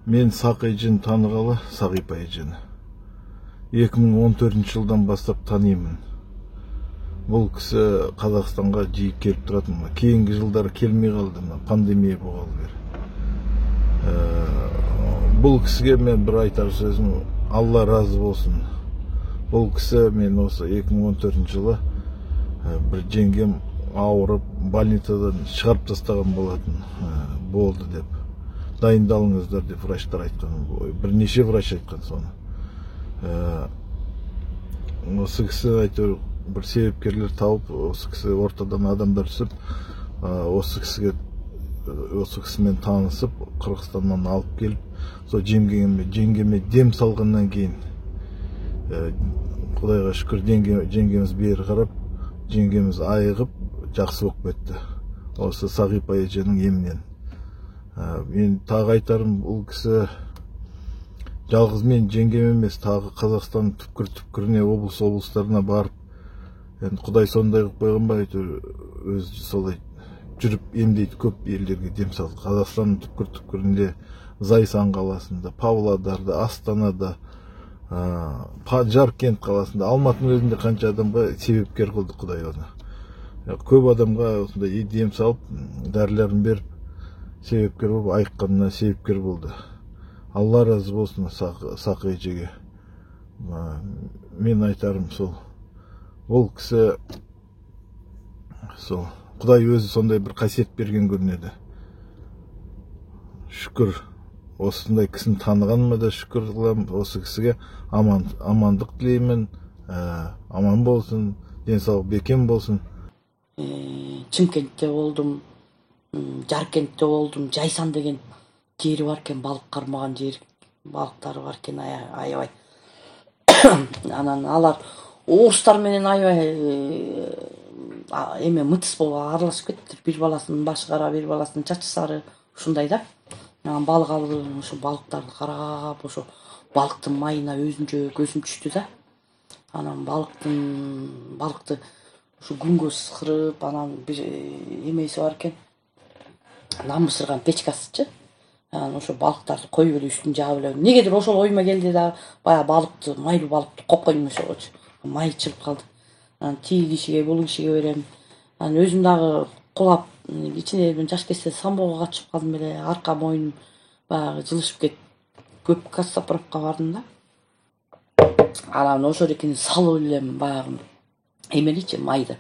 Мен Сак эжени тааныгалы, Сагыйпа эжени 2014 жылдан баштап тааныймын. Бул киши Казакстанга жиі келип турат. Кийинки жылдары келмей калды, пандемия болгалы бери. Бул кишиге мен бир айтар сөзүм, Алла разы болсун. Бул киши мен осы 2014 жылы bir жеңгем ауырып больницадан шығарып тастаған болатын, болды деп, дайындалыңыздар деп врачтар айтқан, бірнеше врач айтқан соны. Осы кісі әйтеуір бір себепкерлер тауып, осы кісі ортадан адамдар түсіп, осы кісімен танысып, Қырғызстаннан алып келіп, сол жеңгеме дем салғаннан кейін, Құдайға шүкір, жеңгеміз бері қарап, жеңгеміз айығып, жақсы болып кетті. Осы Сағипа еженің емінен. Мен тағы айтарым, бұл кісі жалғыз мен жеңгем емес, тағы Қазақстан түпкір-түпкіріне, облыстарына барып, енді Құдай сондай қылып қойған ба, өзі солай жүріп емдейді, көп елдерге дем салды. Қазақстанның түпкір-түпкірінде, Зайсан қаласында, Павлодарда, Астанада, Жаркент қаласында, Алматының өзінде қанша адамға себепкер қылды Құдай оны. Көп адамға осындай дем салып, дәрілерін беріп, себепкер болып, айыққанына себепкер болды. Алла разы болсын Сақы ежеге. Мен айтарым сол. Ол кісі, сол, Құдай өзі сондай бір қасиет берген көрінеді. Шүкір, осындай кісіні танығаныма да шүкір қылам. Осы кісіге амандық тілеймін, аман болсын, денсаулық бекем болсын. Чымкентте болдым, Жаркентте болдым, Жайсан деген жері бар екен, балық қармаған жер, балықтары бар екен, аябай. Анан алар орыстар менен аябай мытыс болуп аралашып кетти. Бир баласынын башы кара, бир басынын чачы сары, ушундай да. Анан балык алып, ошо балыктарды карап, ошо балыктын майына өзүнчө көзүм түштү да. Анан балыкты ошо күнгө сыкырып, анан бир эмеси бар экен, намысырган печкасычы. Анан ошо балыктарды коюп эле үстүн жаап эле. Негедир ошол оюма келди да, баягы балыкты, майлуу балыкты коюп койдум ошогочу. Май чыгып калды. Анан тиги кишиге, бул кишиге берем. Анан өзүм дагы кулап, ичине бир жаш кезде самбого катышып калдым беле, арка моюнум баягы жылышып кетип, көп кассаправка бардым да. Анан ошол экени салып элем баягы эмеличи майды.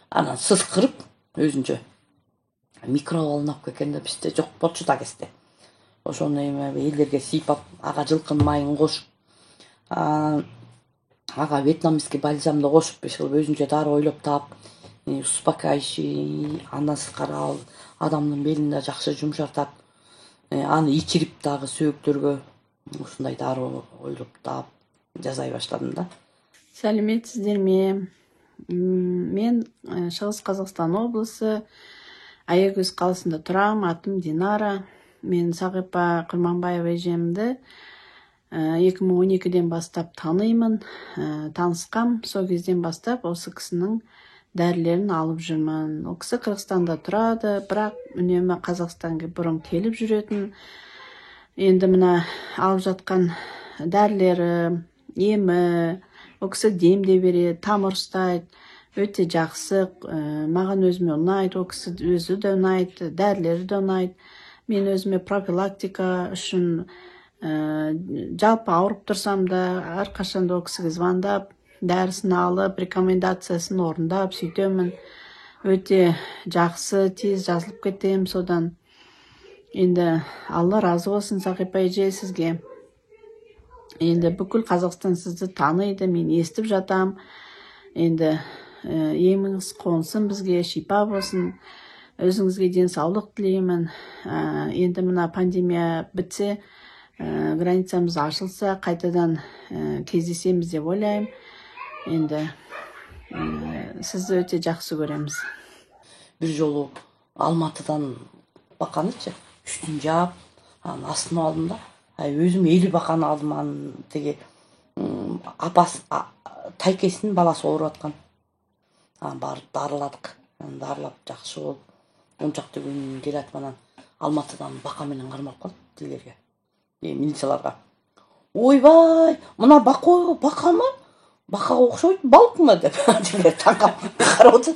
Анан сыскырып өзүнчө микроволновка экен да, бизде жок болчу да кезде. Ошону элдерге сыйпап, ага жылкынын майын кошуп, ага вьетнамский бальзамды кошуп, өзүнчө дары ойлоп таап, успокаивающий, анасы карап, адамдын белин да жакшы жумшартат, аны ичирип дагы сөөктөргө ушундай дары ойлоп таап жасай баштадым да. Сәлеметсіздерме? Мен Шығыс Қазақстан облысы Аягөз қаласында тұрам, атым Динара. Мен Сағипа Құрманбаева эжемді 2012-ден бастап таныймын, танысқам. Сол кезден бастап осы кісінің дәрілерін алып жүрмін. Ол кісі Қырғызстанда тұрады, бірақ үнемі Қазақстанға бұрын келіп жүретін. Енді мына алып жатқан дәрілері, емі, ол кісі дем де береді, тамыр ұстайды, өте жақсы. Маған өзіме ұнайды, ол кісі өзі де ұнайды, дәрілері де ұнайды. Мен өзіме профилактика үшін жалпы ауырып тұрсам да, әрқашанда ол кісіге звондап, дәрісін алып, рекомендациясын орындап сөйтемін. Өте жақсы, тез жазылып кетем содан. Енді Алла разы болсын Сағипа эже сізге. Енді бүкіл Қазақстан сізді таныйды, мен естіп жатам. Енді еміңіз қонсын, бізге шипа болсын. Өзіңізге денсаулық тілеймін. Енді мына пандемия бітсе, границамыз ашылса, қайтадан кездесеміз деп ойлаймын. Енді сізді өте жақсы көреміз. Бір жолу Алматыдан бақанычы, үстін жаап, астын алдым да. Өзім 50 бақан алдым, теге тайкесінің баласы ауырып атқан. Барып дарыладық. Дарылап жақсы болып, 10 шақты күн келатып, анан Алматыдан бақаменен қармап қалды тилерге, милицияларға. Ойбай, мына бақа ма? Бақаға оқшайды, балық ма деп тилер таңқап қарап отыр.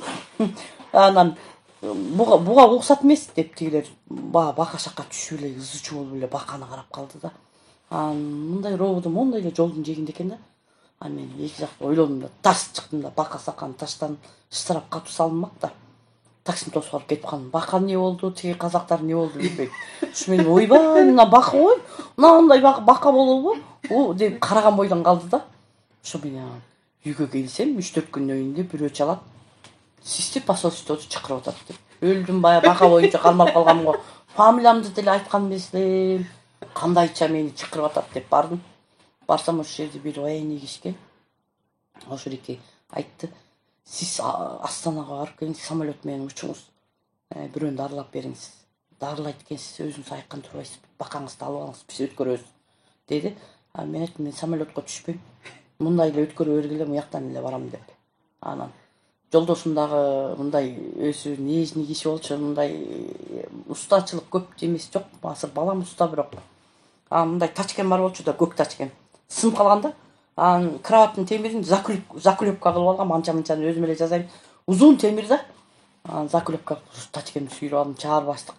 Анан буга ұқсат емес деп тилер бақа шаққа түшіп эле, ызычу болуп эле бақаны қарап қалды да. Мындай рободым, ондай эле жолдун жегинде экен да. Мен эки жакты ойлодум да, таш чыктым да, бака саканы таштан штраф катып салынмак да. таксини тосуп алып кетип калдым. Бака эмне болду, тиги казактар эмне болду билбейм. Ушу мен ойбай, мына бака ғой, мынандай бака болобу деп караган бойдон калды да. Ошо менен үйгө келсем 3-4 күндөн кийин бирөө чалат. Сизди посольстводо чакырып атат деп. Өлдүм, баягы бака боюнча кармалып калганмын го. Фамилиямды деле айткан эмес элем. Кандайча мени чакырып атат деп бардым. Барсам ошол жерде бир военный кишкен. Ошол эки айтты. Siz Astana'ga барып келиңиз, самолет менен учуңуз. Бирөөнү дарылап бериңиз. Дарылайт экенсиз, өзүңүз айыккан турбайсыз. Бакаңызды алып алыңыз, биз өткөрөбүз деди. Мен айттым, мен самолетко түшпөйм. Мындай эле өткөрө бергиле, муяктан эле барам деп. Анан жолдошум дагы мындай өзү нежный киши болчу, мындай устачылык көп эмес жок. Азыр балам уста бирок. Мындай тачкен бар болчу да, көк тачкен. Сынып калган да. Кроваттын темирин заклепка кылып алгам, анча-мынчаны өзүм эле жасайм. Узун темир да. Заклепка тачкемди сүйрүп алдым, чыгарып ачтык.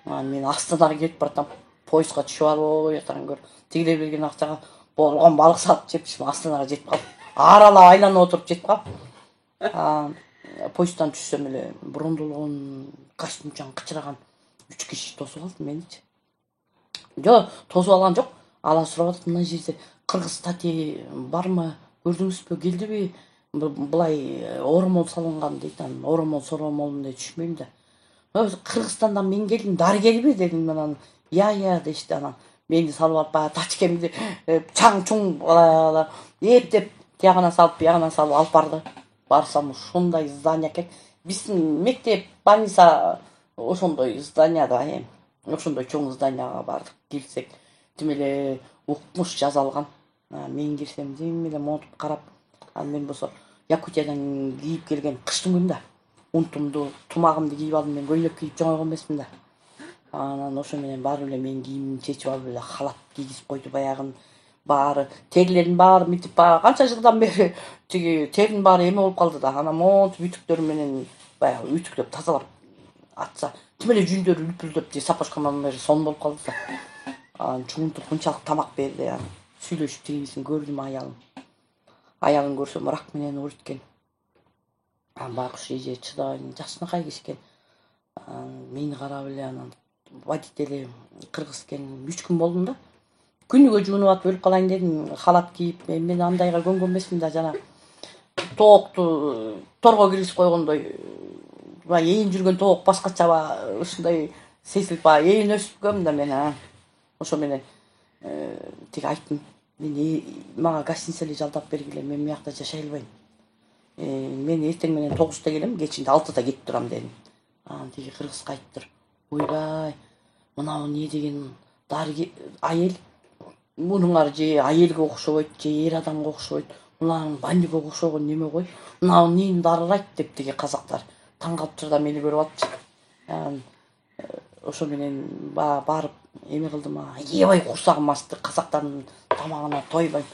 Мен Астанага кетип баратам. Поездга түшүп алып атаган көр. Тигиле берген акчага болгон балык сатып жепчим, Астанага жетип калдым. Аралап айланып отуруп жетип калдым. Поезддан түшсөм эле бурундулгун, костюмчан кычыраган 3 киши тосуп алды меничи. Жок, тосуп алган жок. Ала сурап атат, мына жерде кыргыз тати бармы, көрдүңүзбү, келдиби? Булай оромол салынган дейт. Оромол соромолун деп түшүнбөйм да. Кыргызстандан мен келдим, дарыгерби дедим. Анан я дешти. Анан мени салып алып баягы тачкемди чаң-чуң эптеп тиягына салып, биягына салып алып барды. Барсам ушундай здание экен. Биздин мектеп, больница ошондой зданияда, ошондой чоң зданияга бардык. Кирсек, тим эле укмуш жазалган. Мен кирсем дим эле монтуп карап, мен болсо Якутиядан кийип келген кыштын күнүндө унтумду, тумагымды кийип алдым, мен көйлөк кийип жоңойгон эмесмин да. Анан ошо менен барып эле мен кийимимди чечип алып эле халат кийгизип койду, баягын баары, терилердин баары митип, баягы канча жылдан бери тиги теринин баары эме болуп калды да. Анан монтуп ütүктөр менен баягы ütүктөп тазалап атса, тим эле жүндөрү үлпүлдөп, сапожкаман бери сон болуп калды да. Анан чуңунтуп мынчалык тамак берди. Сүйлөшүп тигинисин көрдүм, аялын көрсөм рак менен ооруйт экен. Байкуш эже чыдабай жакшынакай киши экен. Мени карап эле анан водители кыргыз экен. 3 күн болдум да. Күнүгө жуунуп атып өлүп калайын дедим, халат кийип. Мен андайга көнгөн эмесмин да, жана тоокту торго киргизип койгондой. Эйин жүргөн тоок башкача ушундай сезилип, эйин өсүпкөм да мен. Ошо менен тиги айттым, мен мага гостиница эле жалдап бергиле, мен буякта жашай албайм. Мен эртең менен 9-да келем, кечинде 6-да кетип турам дедим. Тиги кыргызга айттыр. Ойбай, мынау эмне деген дарыгер айыл, мунуңар же айылга окшобойт, же эр адамга окшобойт. Муналарың бандиго окшогон неме кой. Мынау эмнени дарылайт деп тиги казактар таң калыптыр да, мени көрүп атчы. Ошо менен барып эме кылдым. Ебай курсагым ачты, казактардын тамагына тойбойм.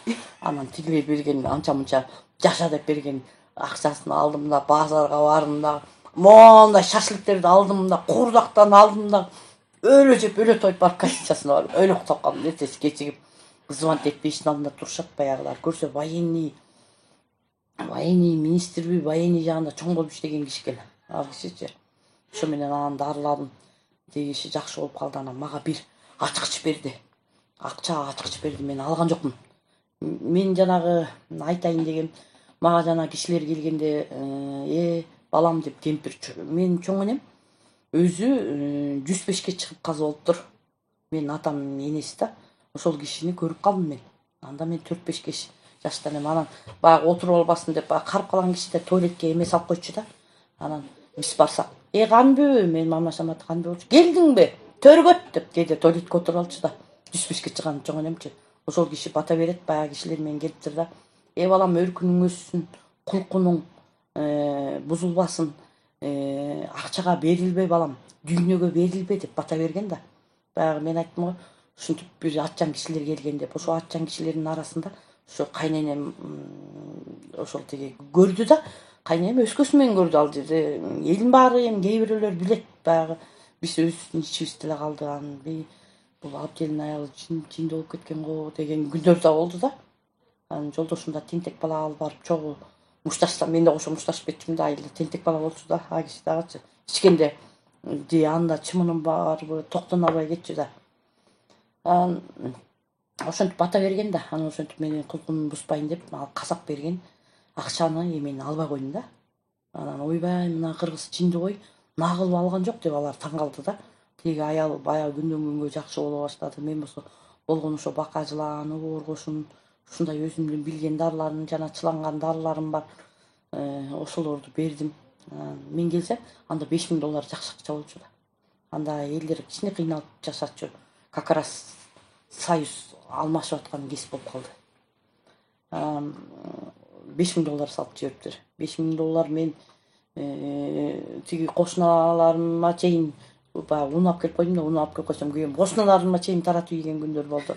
Анан тигиле берген анча-мынча жаша деп берген акчасын алдым да, базарга бардым да, мондай шашлыктерди алдым да, куурдактан алдым да, өлө жеп, өлө тоюп барып гостиницасына барып өлө уктап калдым. Эртеси кечигип звонить этип эшиктин алдында турушат баягылар. Көрсө военный министрби, военный жагында чоң болуп иштеген киши экен. Ал кишичи. Ошо менен анан дарыладым. Тиги киши жакшы болуп калды. Анан мага бир ачкыч берди. Акчага ачкыч берди, мен алган жокмун. Мен жанагы айтайын дегем, мага жана кишилер келгенде, балам деп кемпир, мен чоң энем өзү 105ке чыгып каза болуптур. Мен атам энеси да. Ошол кишини көрүп калдым мен. Анда мен 4-5 жашта элем. Анан баягы отуруп албасын деп карып калган киши да туалетке эме салып койчу да. Анан биз барсак, канбы? Мен мамашам канбы болчу. Келдиңби? Төргөт деп деди, туалетке отуруп алчу да. 105ке чыган чоң энемчи. Ошол киши бата берет, баягы кишилер менен келиптир да. Балам, өркүнүң өссүн, кулкунуң бузулбасын, акчага берилбе балам, дүйнөгө берилбе деп бата берген да. Баягы мен айттым го, ушинтип бир атчан кишилер келген деп. Ошо атчан кишилердин арасында ошо кайненем ошол тиги көрдү да. Кайненем өскөсү менен көрдү ал жерде. Элдин баары кээ бирөөлөр билет, баягы биз өзүбүздүн ичибиз деле калды. Бул Абделдин аялы жинди болуп кеткен го деген күндөр да болду да. Анан жолдошум да тентек бала алып барып чогуу мушташсам мен да кошо мушташып кетчүмүн да, айылда тентек бала болчу да, агиси дагычы ичкенде же анда чымыным барбы токтоно албай кетчү да. Анан ошентип бата берген да, анан ошентип менин кулкумду бузбайын деп ал казак берген акчаны мен албай койдум да. Анан ойбай, мына кыргыз жинди кой, нагыл алган жок деп алар таң калды да. Тиги аял баягы күндөн күнгө жакшы боло баштады. Мен болсо болгон ошо бакажылааны коргошун, ушундай өзүмдүн билген дарыларым жана чыланган дарыларым бар. Ошолорду бердим. Мен келсем, анда $5000 жакшы акча болчу да. Анда элдер кичине кыйналып жашачу. Как раз союз алмашып аткан кез болуп калды. $5000 салып жибериптир. $5000 мен тиги кошуналарыма чейин баягы un алып келип койдум да, un алып келип койсом күйөөм кошуналарыма чейин таратып ийген күндөр болду.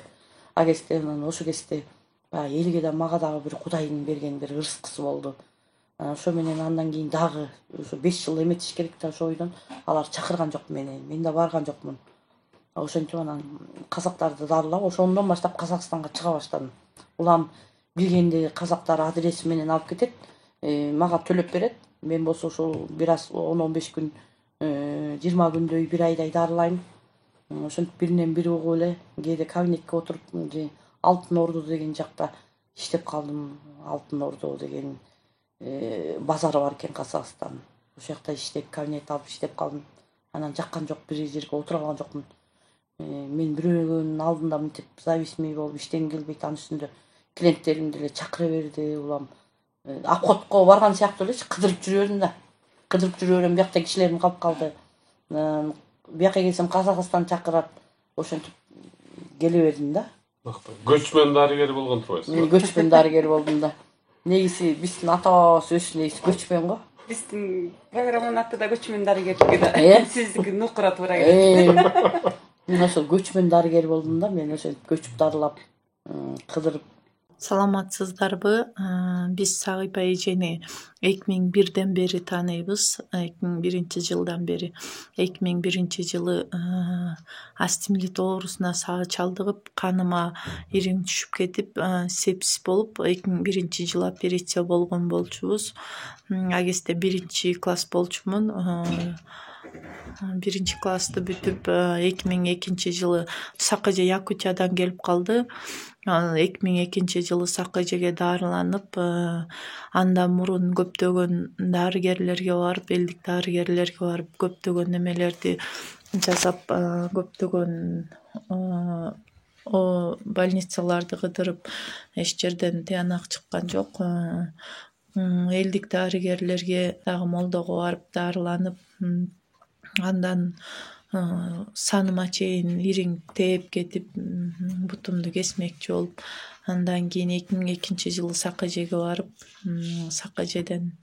А кезде анан ошо кезде баягы элге да мага дагы бир Кудайдын берген бир ырыскысы болду. Ошо менен андан кийин дагы ошо 5 жыл эметиш керек да, ошо ойдон алар чакырган жок мени. Мен да барган жокмун. Ошентип анан казактарды дарылап, ошондон баштап Казакстанга чыга баштадым. Улам билгенде казактар адреси менен алып кетет, мага төлөп берет. Мен болсо ошол бир аз 10-15 күн, 20 күндөй, бир айдай дарылайм. Ошентип биринен бири угуп эле кээде кабинетке отуруп, Алтын Орду деген жакта иштеп калдым. Алтын Орду деген базары бар экен Казакстан. Ошол жакта иштеп, кабинет алып иштеп калдым. Анан жаккан жок, бир жерге отура алган жокмун. Мен бирөөнүн алдында мынтип зависимый болуп иштегим келбейт. Анын үстүндө клиенттерим деле чакыра берди. Улам обходко барган сыяктуу элечи, кыдырып жүрө бердим да. Кыдырып жүрө берем, биякта кишилерим калып калды. Бияка келсем Казакстан чакырат. Ошентип келе бердим да. Göçmen darıgeri болгон турбайсызбы? Göçmen darıgeri болдум да. Негизи биздин ата-бабабыз өз негизи göçmen го. Биздин программанын аты да көчмөн дарыгерлиги да. Сиздики нукура туура келет. Мен ошол göçmen дарыгер болдум да. Мен ошентип көчүп дарылап, кыдырып. Саламатсыздарбы? Биз Сагыйпа эжени 2001ден бери тааныйбыз. 2001-жылдан бери. 2001-жылы астемилит оорусуна чалдыгып, каныма ириң түшүп кетип, сепсис болуп, 2001-жылы операция болгон болчубуз. А кезде 1-класс болчумун. 1-классты бүтүп, 2002-жылы Сакыжа Якутиядан келип калды. 2002-жылы Сакыжеге дарыланып, андан мурун көптөгөн дарыгерлерге барып, элдик дарыгерлерге барып, көптөгөн немелерди жасап, көптөгөн больницаларды кыдырып, эч жерден тыянак чыккан жок. Элдик дарыгерлерге дагы молдого барып дарыланып, андан саныма чейин ириң тээп кетип, бутумду кесмекчи болуп, андан кийин 2002-жылы Сакыжеге барып, Сакыжеден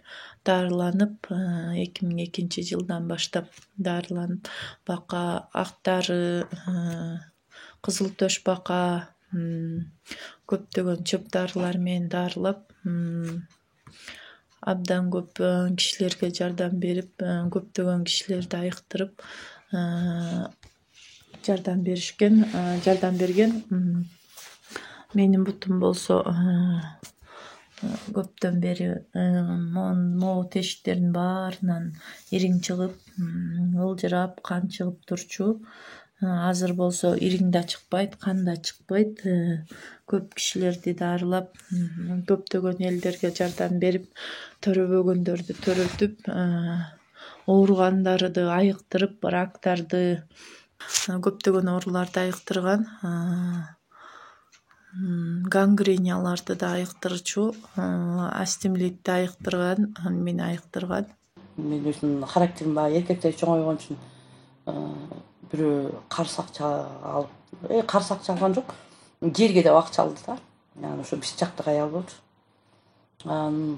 дарыланып, 2002-жылдан баштап дарыланып, бака, ак дары, кызыл төш бака, көптөгөн чөп дарылар менен дарылап, абдан көп кишилерге жардам берип, көптөгөн кишилерди айыктырып жардам берген. Менин бутум болсо көптөн бери могу тешиктердин баарынан ириң чыгып, ылжырап, кан чыгып турчу. Азыр болсо ириң да чыкпайт, кан да чыкпайт. Көп кишилерди дарылап, көптөгөн элдерге жардам берип, төрөбөгөндөрдү төрөтүп, ооругандарды айыктырып, рактарды, көптөгөн ооруларды айыктырган, гангренияларды да айыктырчу, астемилитти айыктырган, мени айыктырган. Мен өзүмдүн характерим баягы эркектер чоңойгон үчүн бирөө карыз акча алып, карыз акча алган жок, жерге деп акча алды да. Ошо бир жактык аял болчу.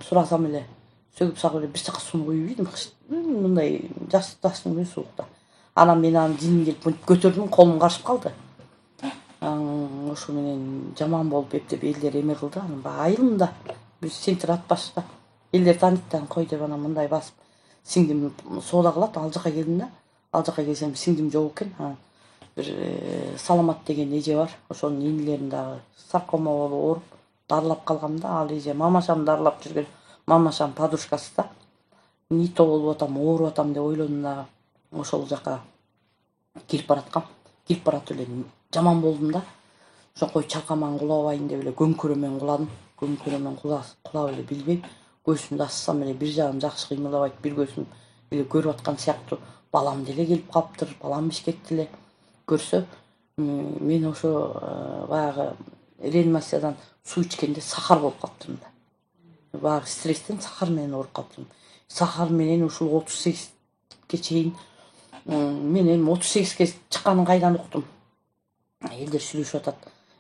Сурасам эле сөгүп сагып эле бир жакка сууну куюп ийдим. Мындай жаштын күн суукта. Анан мен анын дилин келип көтөрдүм, колум карышып калды. Ошо менен жаман болуп эптеп элдер эме кылды. Анан баягы айылымда бир центр ат башында элдер тааныйт да, кой деп анан мындай басып, сиңдим соода кылат, ал жака келдим да. Ал жака келсем сиңдим жок экен. Бир Саламат деген эже бар. Ошонун инилерин дагы саркома болуп ооруп дарылап калгам да. Ал эже мамашам дарылап жүргөн. мамашам подружкасы да. Не то болуп атам, ооруп атам деп ойлодум дагы. Ошол жака келип бараткам. Келип баратып эле жаман болдум да. Ошоңкой чалкаман кулабайын деп эле көмкөрөмөн куладым. Көмкөрөмөн кулап эле билбейм. Көзүмдү ачсам эле бир жагым жакшы кыймылдабайт, бир көзүм эле көрүп аткан сыяктуу. Балам деле келип калыптыр, балам Бишкекте эле көрсө, мен ошо баягы реанимациядан суу ичкенде сахар болуп калыптырмын да. Баягы стресстен сахар менен ооруп калыптырмын. Сахар менен ушул 38ге чейин мен эми 38ге чыкканын кайдан уктум? Элдер сүйлөшүп атат.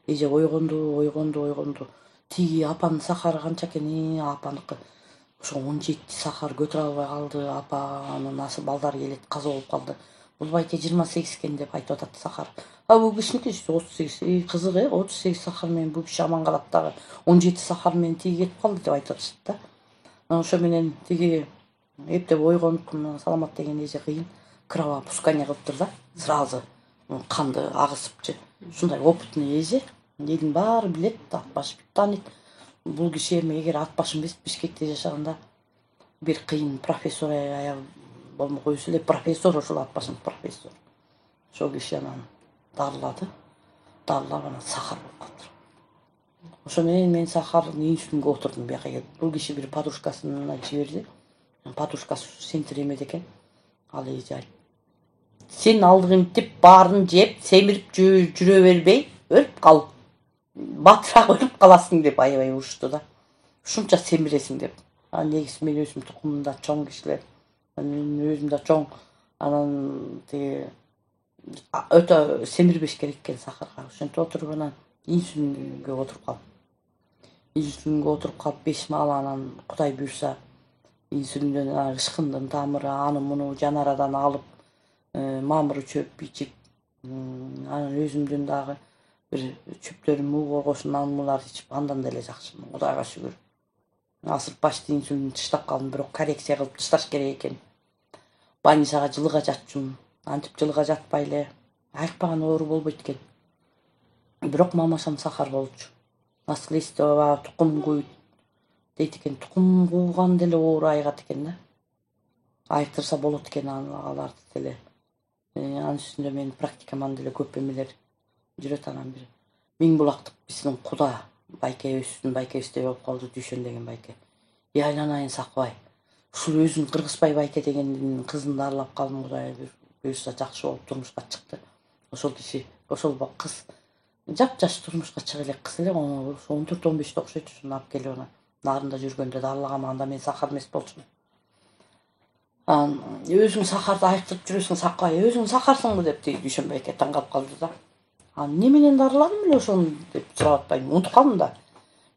Эже ойгонду. Тиги апанын сахары канча экен? Апаныкы ошо 17 сахар көтөрө албай калды. Апанын балдары келет, каза болуп калды. Бул байке 28 экен деп айтып атат сахар. Бул кишиники 38. Кызык 38 сахар менен бул киши аман калат дагы. 17 сахар менен тиги кетип калды деп айтып атышты да. Ошо менен тиги эптеп ойгонуп, саламат деген эже кыйын. Кровопускание кылыптыр да. Сразу канды агызыпчы. Ушундай опытный эже. Элдин баары билет, Атбашев тааныйт. Бул киши эми эгер Атбаш эмес Бишкекте жашаганда бир кыйын профессор болмок өзү эле профессор, ошол Атбашын профессор. Ошол киши анан дарылады. Дарылап анан сахар болуп калды. Ошо менен мен сахардын инсулинге отурдум бияка келип. Бул киши бир подружкасына жиберди. Подружкасы центр эмет экен. Ал эже айтты: "Сен алдыгын тип баарын жеп, семирип жүрө бербей, өлүп кал. Батыраак өлүп каласың" деп аябай урушту да. Ушунча семиресиң деп. Негизи мен өзүм тукумумда чоң кишилер. Мен өзүм да чоң. Анан тиги өтө семирбеш керек экен сахарга. Ошентип отуруп анан инсулинге отуруп калдым. Инсулинге отуруп калып 5 маал анан Кудай буйрса инсулинден ышкындын тамыры аны муну жанарадан алып, мамыр чөп ичип, анан өзүмдүн дагы бир чөптөрүм болгошун алмалар ичип, андан деле жакшымын, Кудайга шүгүр. Азыр почти инсулин тыштап калдым, бирок коррекция кылып тышташ керек экен. Больницага жылыга жатчумун. Антип жылыга жатпай эле айыкпаган оору болбойт экен. Бирок мамашам сахар болчу. Наследство тукум куйт дейт экен. Тукум кууган деле оору айыгат экен да. Айыктырса болот экен аларды деле. Анын үстүндө менин практикаман деле көп эмелер жүрөт. Анан бир Миңбулактык биздин Куда байкебиздин байкебизде болуп калды, Дүйшөн деген байке. Айланайын Сакыбай. Ушул өзүн Кыргызбай байке дегендин кызын дарылап калдым, Кудай буйрса жакшы болуп турмушка чыкты. Ошол киши, ошол кыз жап-жаш турмушка чыга элек кыз эле, 14-15 окшойт. Ушуну алып келип анан нарында жүргөндө дарылагам. Анда мен сахар эмес болчумун. Өзүң сахарды айыктырып жүрөсүң Сакыбай, өзүң сахарсыңбы деп Дүйшөн байке таң калып калды да. Не менен дарыладым эле ошону деп сурап атпайм, унутуп калдым да.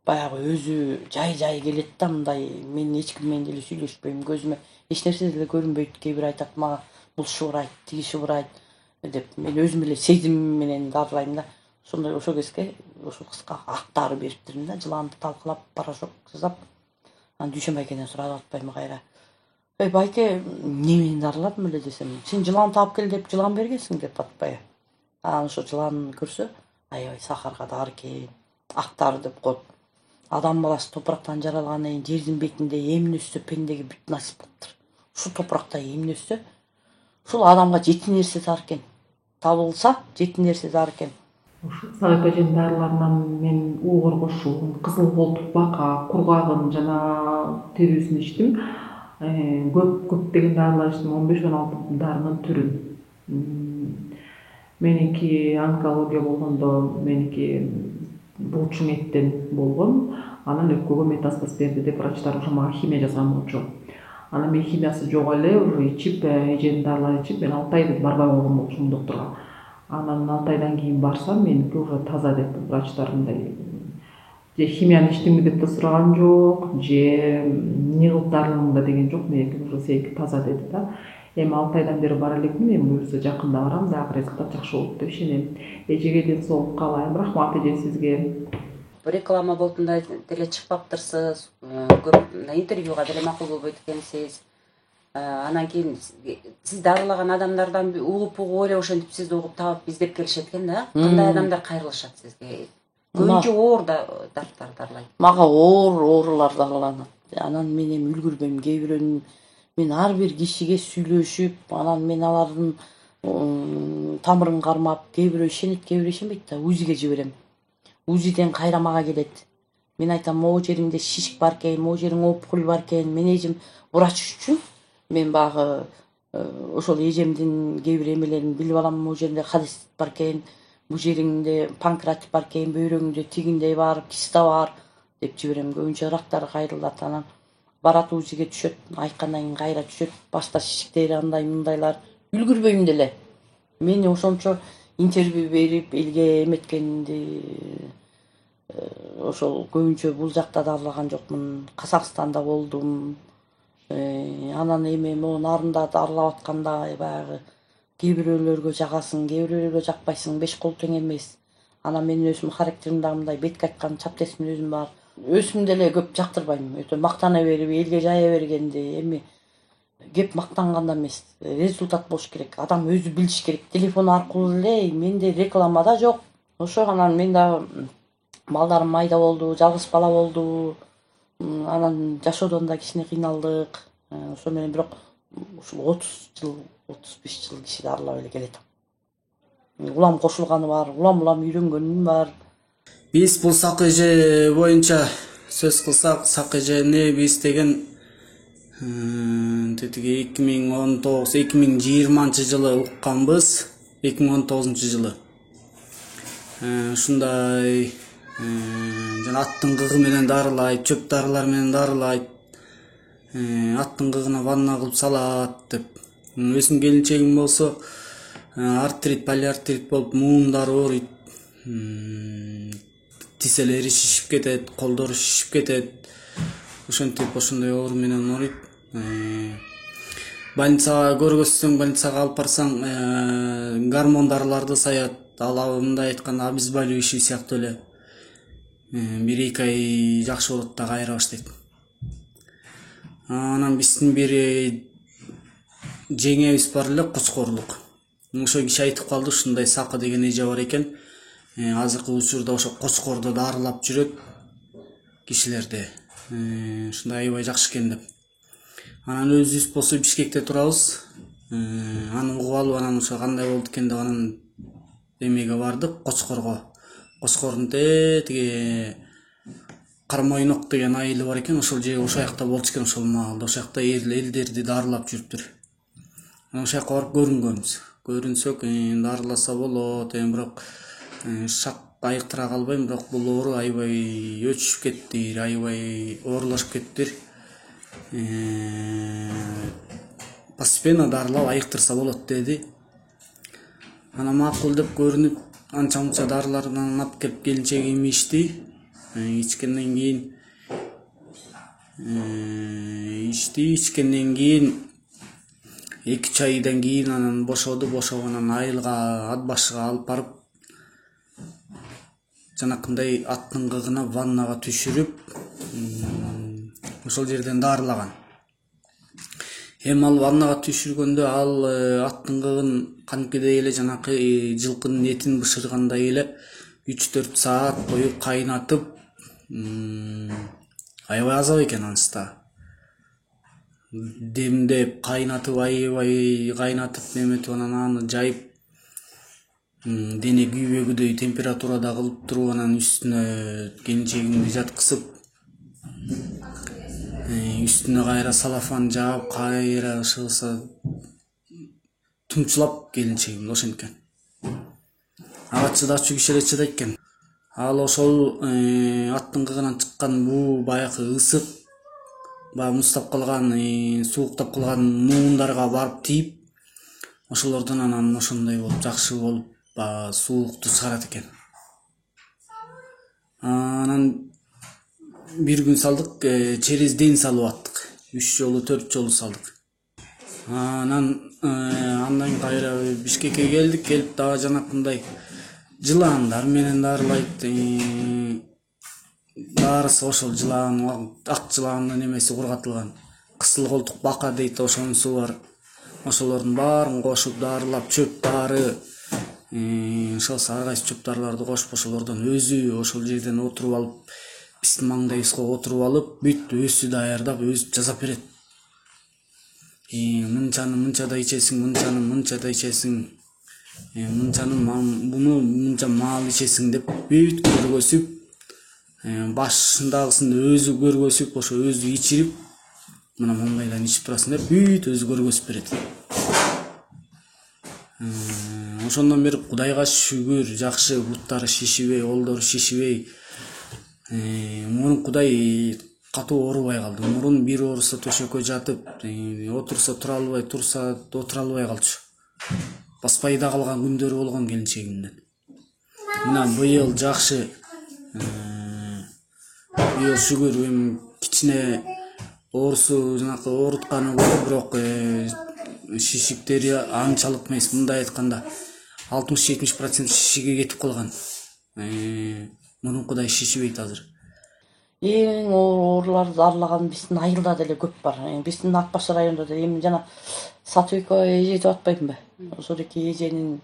Баягы өзү жай келет да, мындай мен эч ким менен деле сүйлөшпөйм, көзүмө эч нерсе деле көрүнбөйт. Кээ бир айтат мага, бул шыбырайт, тиги шыбырайт деп. Мен өзүм эле сезим менен дарылайм да. Ошондой ошол кезге ошол кызга актары бериптирмин да, жыланды талкалап, порошок жасап. Анан Дүйшөн байкеден сурап атпайм кайра. Байке, не менен дарыладым эле десем, сен жылан таап кел деп жылан бергенсиң деп атпайбы. Анан ошо жылан көрсө, аябай сахарга дары экен, актары деп коет. Адам баласы топурактан жаралгандан кийин жердин бетинде эмне өссө пендеге бүт насип кылыптыр. Ушул топуракта эмне өссө, ушул адамга 7 нерсе зар экен. Табылса 7 нерсе зар экен. Ушул Сагыйпа эженин дарыларынан мен уугур кошун, кызыл колтук бака, кургагын жана терүүсүн ичтим. Көптөгөн дарылар ичтим, 15-16 дарынын түрүн. Меники онкология болгондо, меники булчуң эттен болгон. Анан өпкөгө метастаз берди деп врачтар ошо мага химия жазган болчу. Анан мен химиясы жок эле уже ичип, эженин дарыларын ичип, мен 6 ай барбай койгон болчумун доктурга. Анан 6 айдан кийин барсам, меники уже таза деп врачтар мындай. Же химияны ичтимби деп да сураган жок, же эмне кылып дарыланды деген жок, меники уже секи таза деди да. Эми 6 айдан бери бара элекмин, эми буюрса жакында барам, дагы результат жакшы болот деп ишенем. Эжеге ден соолук каалайм, рахмат эже сизге. Реклама болтунда деле чыкпаптырсыз, көп интервьюга деле макул болбойт экенсиз. Анан кийин сиз дарылаган адамдардан угуп эле ошентип сизди угуп таап издеп келишет экен да. Кандай адамдар кайрылышат сизге? Көбүнчө оор дарылар дарылайт. Мага оорулар дарыланат. Анан мен эми үлгүрбөйм, кээ бирөөнүн мен ар бир кишиге сүйлөшүп, анан мен алардын тамырын кармап, кээ бирөө ишенет, кээ бирөө ишенбейт да, УЗИге жиберем. УЗИден кайра мага келет. Мен айтам, могу жериңде шишик бар экен, могу жериң опухоль бар экен. Мен эжем врач үчүн мен баягы ошол эжемдин кээ бир эмелерин билип алам. Могу жеринде холецистит бар экен, бул жериңде панкреатит бар экен, бөйрөгүңдө тигиндей бар, киста бар деп жиберем. Көбүнчө рактары кайрылат. Анан барат УЗИге түшөт, айткандан кийин кайра түшөт. Башта шишиктери андай мындайлар. Үлгүрбөйм деле. Мени ошончо интервью берип элге эметкенди ошол көбүнчө бул жакта дарылаган жокмун. Казакстанда болдум. Анан эми могу нарында дарылап атканда баягы кээ бирөөлөргө жагасың, кээ бирөөлөргө жакпайсың, беш кол тең эмес. Анан менин өзүм характерим дагы мындай, бетке айткан чаптесим өзүм бар. Өзүм деле көп жактырбайм. Өтө мактана берип, элге жая бергенди. Эми кеп мактанганда эмес, результат болуш керек. Адам өзү билиш керек. Телефон аркылуу эле менде реклама да жок. Ошо анан мен дагы балдарым майда болду, жалгыз бала болду. Анан жашоодон да кичине кыйналдык. Ошо менен бирок ушул 30 жыл, 35 жыл киши дарылап эле келатам. Улам кошулганы бар, улам үйрөнгөнүм бар. Биз бул сак эже боюнча сөз кылсак, сак эжени биз деген 2019-2020 жылы укканбыз, 2019 жылы. Ушундай жана аттын кыгы менен дарылайт, чөп дарылар менен дарылайт. Аттын кыгына ванна кылып салат деп. Өзүм келинчегим болсо артрит, полиартрит болуп муундары ооруйт. Тиселери шишип кетет, колдору шишип кетет. Ошентип ошондой оору менен ооруйт. Больницага көргөзсөң, больницага алып барсаң, гормон дарыларды саят. Ал мындай айтканда обезболивающий сыяктуу эле. 1-2 ай жакшы болот да кайра баштайт. Анан биздин бир жеңебиз бар эле, Кучкорлук. Ошо киши айтып калды, ушундай Сакы деген эже бар экен. Азыркы учурда ошо Кочкордо дарылап жүрөт кишилерди. Ушундай аябай жакшы экен деп. Анан өзүбүз болсо Бишкекте турабыз. Аны угуп алып, анан ошо кандай болду экен деп анан эмеге бардык, Кочкорго. Кочкордун тиги Кармойнок деген айылы бар экен, ошол же ошол жакта болчу экен, ошол маалда. Ошол жакта элдерди дарылап жүрүптүр. Ошол жака барып көрүнгөнбүз. Көрүнсөк, дарыласа болот, бирок шак айыктыра калбайм, бирок бул оору аябай өчүшүп кетти, аябай оорулашып кетти. Постепенно дарылап айыктырса болот деди. Анан макул деп көрүнүп, анча мынча дарылардан алып келип келинчегим ичти. Ичкенден кийин 2 айдан кийин анан бошоду, бошогонан айылга, ат башыга алып барып жанакындай аттын кыгына ваннага түшүрүп, ошол жерден дарылаган. Эми ал ваннага түшүргөндө ал аттын кыгын канкидей эле жанакы жылкынын этин бышыргандай эле 3-4 саат бою кайнатып, аябай азап экен анысында. Демдеп, кайнатып, аябай кайнатып, неметип анан аны жайып, дене күйбөгүдөй температурада кылып туруп, анан үстүнө келинчегимди жаткызып, üstüne kayra salafan жаап, кайра шыгыса тумчулап келинчегим ошенткен. Ага чыдачу киши эле чыдайт экен. Ал ошол аттын кыгынан чыккан буу баягы ысык, баягы муздап калган, сууктап калган муундарга барып тийип, ошолордон анан ошондой болуп, жакшы болуп, суукту чыгарат экен. Анан bir gün saldık, çerez den salıp attık. 3 жолу 4 жолу салдык. Анан андан кайра Бишкекке келдик, келип дагы жанакындай жылаандар менен дарылайт. Дарысы ошол жылаан, ак жылаандын эмеси кургатылган. Кысыл колтук бака дейт, ошонусу бар. Ошолордун баарын кошуп дарылап, чөп дары, ошол ар кайсы чөп дарыларды кошуп, ошолордон өзү ошол жерден отуруп алып биздин маңдайыбызга отуруп алып, бүт өзү даярдап, өзү жасап берет. Мынчаны мынчада ичесиң, мынчаны мынчада ичесиң, буну мынча маал ичесиң деп бүт көргөзүп, башындагысын өзү көргөзүп, ошо өзү ичирип, мына маңдайдан ичип турасың деп бүт өзү көргөзүп берет. Ошондон бери Кудайга шүгүр, жакшы, буттары шишибей, колдору шишибей. Мурун Кудай катуу оорубай калды. Мурун бир ооруса төшөккө жатып, отурса тура албай, турса отура албай калчу. Баспай да калган күндөрү болгон келинчегимдин. Мына быйыл жакшы. Быйыл шүгүр, кичине оорусу, жанакы оорутканы бар, бирок шишиктери анчалык эмес. Мындай айтканда 60-70% шишиге кетип калган. Мурункудай шишибейт азыр. Эң ооруларды дарылаган биздин айылда деле көп бар. Биздин Ак Баш районунда да эми жана Сатыбекова эже деп атпаймынбы? Ошол эки эженин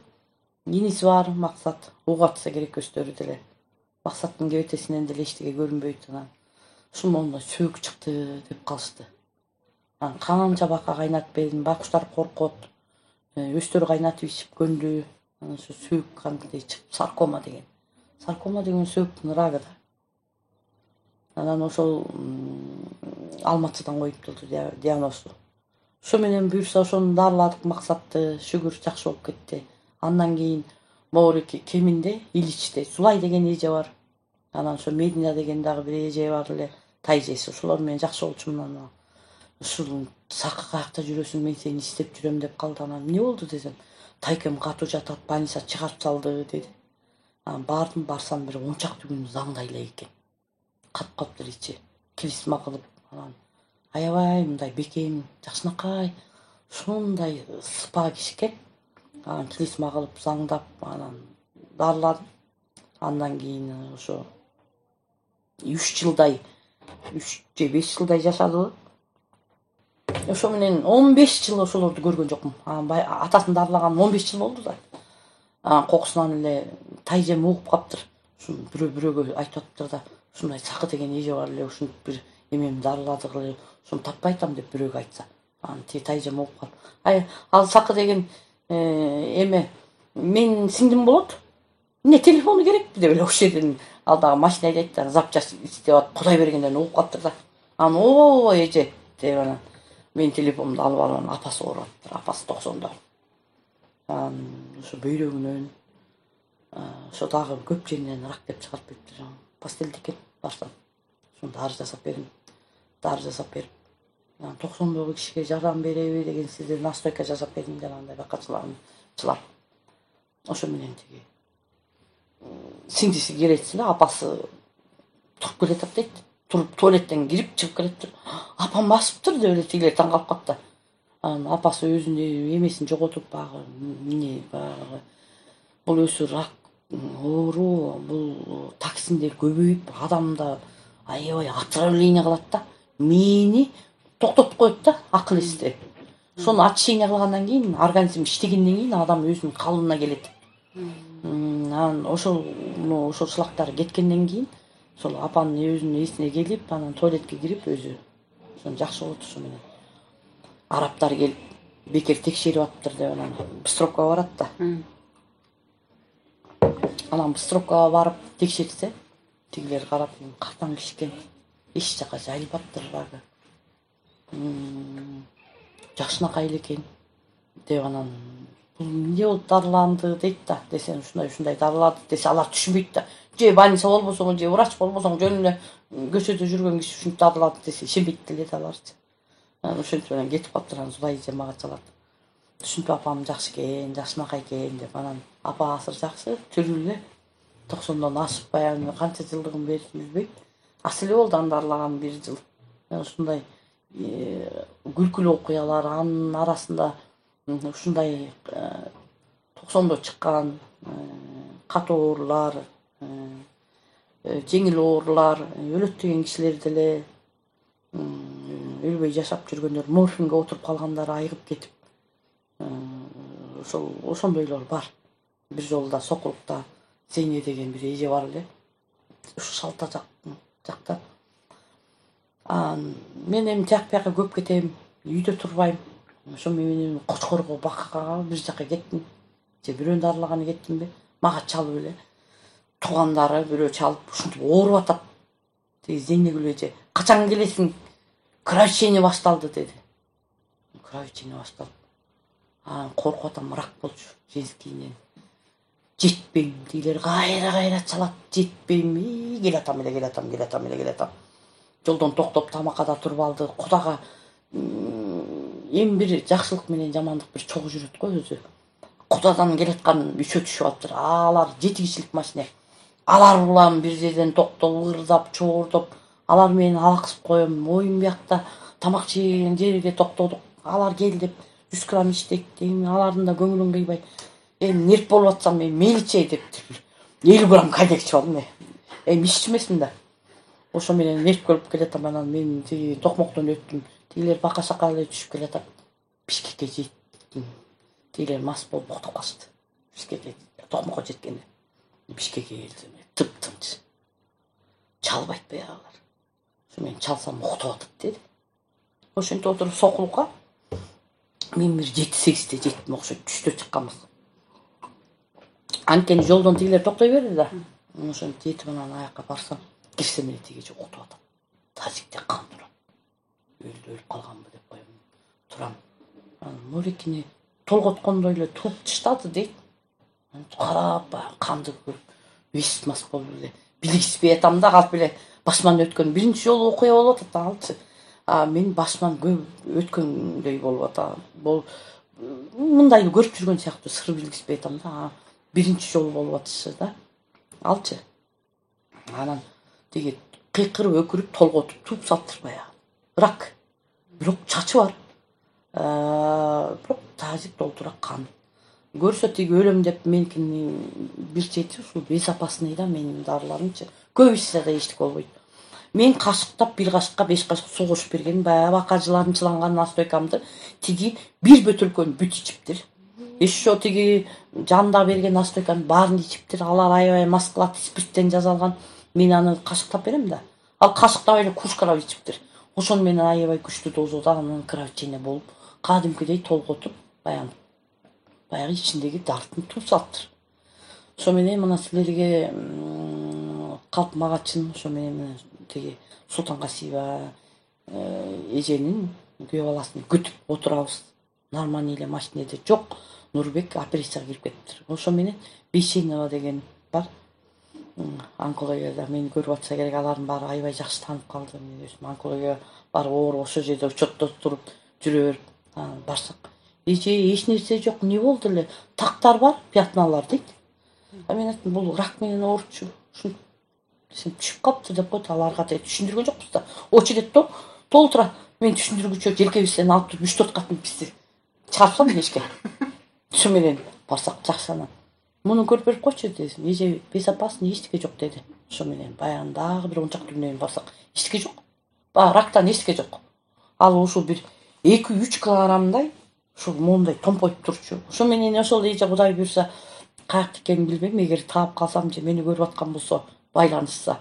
иниси бар, Максат. Угуп атса керек өздөрү деле. Максаттын кебетесинен деле эчтеке көрүнбөйт. Анан ушул момунда сөөк чыкты деп калышты. Анан канча бака кайнатып бердим, бакуштар коркот. Өздөрү кайнатып ичип көндү. Анан ошо сөөк кандайдей чыгып, саркома деген. Саркома деген сөөктүн рагы да. Анан ошол Алматыдан коюптурду диагнозду. Ошо менен буюрса ошону дарыладык, Максатты, шүгүр жакшы болуп кетти. Андан кийин могу кеминде Иличте Сулай деген эже бар. Анан ошо Медина деген дагы бир эже бар эле, тайжеси. Ошолор менен жакшы болчумун. Ушул сакы каякта жүрөсүң, мен сени издеп жүрөм деп калды. Анан эмне болду десем, тайкем катуу жатат, больница чыгарып салды деди. Анан бардым, барсам бир 10 чакты күн заңдай эле экен. Кап-каптыр ичи, клизма кылып, анан аябай мындай бекем, жакшынакай, ушундай сыпа киши экен. Анан клизма кылып, заңдап, анан дарыладым. Андан кийин ошо 3 жылдай, 3 же 5 жылдай жашады. Ошо менен 15 жыл ошолорду көргөн жокмун. Атасын дарылаган 15 жыл болду да. Кокусунан эле тайжем угуп каптыр. Ушун бирөөгө айтып атыптыр да. Ушундай Сакы деген эже бар эле, ушинтип бир эмем дарыладык эле, ошону таппай атам деп бирөөгө айтса. Анан тайжем угуп калып. Ал Сакы деген эме менин сиңдим болот. Эмне телефону керекпи деп эле ошол жерден ал дагы машина айдайт да, запчасть издеп атып, Кудай бергенден угуп каптыр да. Анан о эже деп анан мен телефонумду алып алып, апасы ооруп атыптыр, апасы 90-да. Ошо бөйрөгүнөн ошо дагы көп жеринен рак деп чыгарып бериптир. Пастелди экен барсам. Ошону дары жасап бердим. Дары жасап берип, 90догу кишиге жардам береби деген сиздер настойка жасап бердим жанагындай бакачыларын чылап. Ошо менен тиги сиңдиси келет эле, апасы туруп келет дейт. Туруп туалеттен кирип чыгып келет. Апам басыптыр деп эле тигилер таң калып катты. Анан апасы өзүнүн эмесин жоготуп багы эмне багы бул өзү рак оору, бул токсиндер көбөйүп, адамда аябай отравление кылат да. Мээни токтотуп коет да, акыл эсти. Сону очищение кылгандан кийин, организм иштегенден кийин адам өзүнүн калыбына келет. Анан ошол шлактары кеткенден кийин, ошол апанын өзүнүн эсине келип, анан туалетке кирип өзү ошон жакшы болот. Ошо менен арабтар келип бекер текшерип атыптыр деп анан Быстровкага барат да. Анан Быстровкага барып текшертсе, тигилер карап, картаң киши экен, эч жака жайылбаптыр дагы. Жакшынакай эле экен деп анан бул эмне болуп дарыланды дейт да. Десем ушундай дарылады десе, алар түшүнбөйт да. Же больница болбосоң, же врач болбосоң, жөн эле көчөдө жүргөн киши ушинтип дарылады десе, ишенбейт деле аларчы. Ошентип менен кетип каптыр, анан Зулай эже мага чалат. Ушинтип апам жакшы экен, жакшынакай экен деп. Анан апа азыр жакшы, тирүү эле. 90дон ашып баягы канча жылдыгын берип билбейт. Аз эле болду аны дарылаган 1 жыл. Ушундай күлкүлүү окуялар анын арасында ушундай 90до чыккан катуу оорулар, жеңил оорулар, өлөт деген кишилер деле өлбөй жашап жүргөндөр, морфинге отуруп калгандар айыгып кетип, ошондойлор бар. Бир жолу да Сокулукта Зейне деген бир эже бар эле. Ушу Шалтажак жакта. Мен эми жак бияка көп кетем, үйдө турбайм. Ошо менен Кочкорго баккага бир жака кеттим. Же бирөөнү дарылаганы кеттимби? Мага чалып эле. Туугандары бирөө чалып, ушинтип ооруп атат. Тиги Зейнегүл эже, качан келесиң? Кровотечение башталды деди. Кровотечение башталды. Коркуп атам, рак болчу жезкийинен. Жетпейм дейлер, кайра чалат, жетпейм. Келатам. Жолдон токтоп тамакада туруп алды. Кудага эми бир жакшылык менен жамандык бир чогуу жүрөт го өзү. Кудадан келаткан үшөө түшүп алыптыр. Алар 7 кишилик машина. Алар улам бир жерден токтоп, ырдап, чоордоп, алар менен алаксып коем. Моюн биякта тамак жеген жерге токтодук. Алар кел деп 100 грамм иштек дейм. Алардын да көңүлүн кыйбай. Эми нерп болуп атсам, мен мейличей деп 50 грамм коньяк ичип алдым. Эми иччи эмесмин да. Ошо менен нерп көрүп келатам, анан мен тиги токмоктон өттүм. Тигилер бака-шака эле түшүп келатат. Бишкекке жеттим. Тигилер мас болуп уктап калышты. Бишкекке токмокко жеткенде. Бишкекке келсем тып-тынч. Чалбайт баягылар. Ошо мен чалсам уктап атат деди. Ошентип отуруп сокулукка мен бир 7-8-те жеттим, окшойт, түштө чыкканбыз. Анткени жолдон тигилер токтой берди да. Ошентип жетип анан аякка барсам, кирсем эле тиги жок уктап атат. Тазикте кан турат. Өлүп калганбы деп коем. Турам. Морекини толготкондой эле туруп таштады дейт. Карап, канды көрүп, вес мас болуп эле билгиспей атам да, калп эле башыман өткөн биринчи жолу окуя болуп атат алчы. Мен башыман көп өткөндөй болуп атат. Мындайды көрүп жүргөн сыяктуу сыр билгиспей атам да. Биринчи жолу болуп атышы да. Алчы. Анан тиги кыйкырып өкүрүп толготуп туруп салыптыр баягы. Рак. Бирок чачы бар. Бирок тазик толтура кан. Көрсө тиги өлөм деп меникини бир чети ушул безопасный да менин дарыларымчы. Көбүсү да эчтик болбойт. Мен кашыктап бир кашыкка 5 кашык суу кошуп берген, баягы бакажылардын чыланган настойкамды тиги бир бөтөлкөнү бүт ичиптир. Ещё тиги жанда берген настойканын баарын ичиптир. Алар аябай мас кылат, спирттен жасалган. Мен аны кашыктап берем да. Ал кашыктап эле кружкалап ичиптир. Ошону менен аябай күчтүү дозада анын кровотечение болуп, кадимкидей толготуп, баягы ичиндеги дартын туруп салыптыр. Ошо менен мына силерге калп магачын, ошо менен тиги Султанкасиева эженин күйөө баласын күтүп отурабыз. Нормальный эле машинеде жок. Нурбек операцияга кирип кетиптир. Ошо менен Бейсенова деген бар. Онкологияда мени көрүп атса керек, алардын баары аябай жакшы таанып калды. Мен өзүм онкология бар, ооруп ошо жерде учетто туруп жүрө берип барсак. Эч нерсе жок, не болду эле? Тактар бар, пятналар дейт. Мен айттым, бул рак менен ооручу. Ушинтип түшүп калыптыр деп койду. Аларга да түшүндүргөн жокпуз да. Очередь толтура. Мен түшүндүргүчө желкебизден алып туруп 3-4 катын писти чарпсам эшке. Ошо менен барсак жакшы анан. Муну көрүп берип койчу десем, эже безопасный, эчтеке жок деди. Ошо менен баягы дагы бир 10 чакты күнөн барсак, эчтеке жок. Рактан эчтеке жок. Ал ушул бир 2-3 килограммдай ушул моундай томпоюп турчу. Ошо менен ошол эже Кудай буйрса каякта экенин билбейм, эгер таап калсам же мени көрүп аткан болсо, байланышса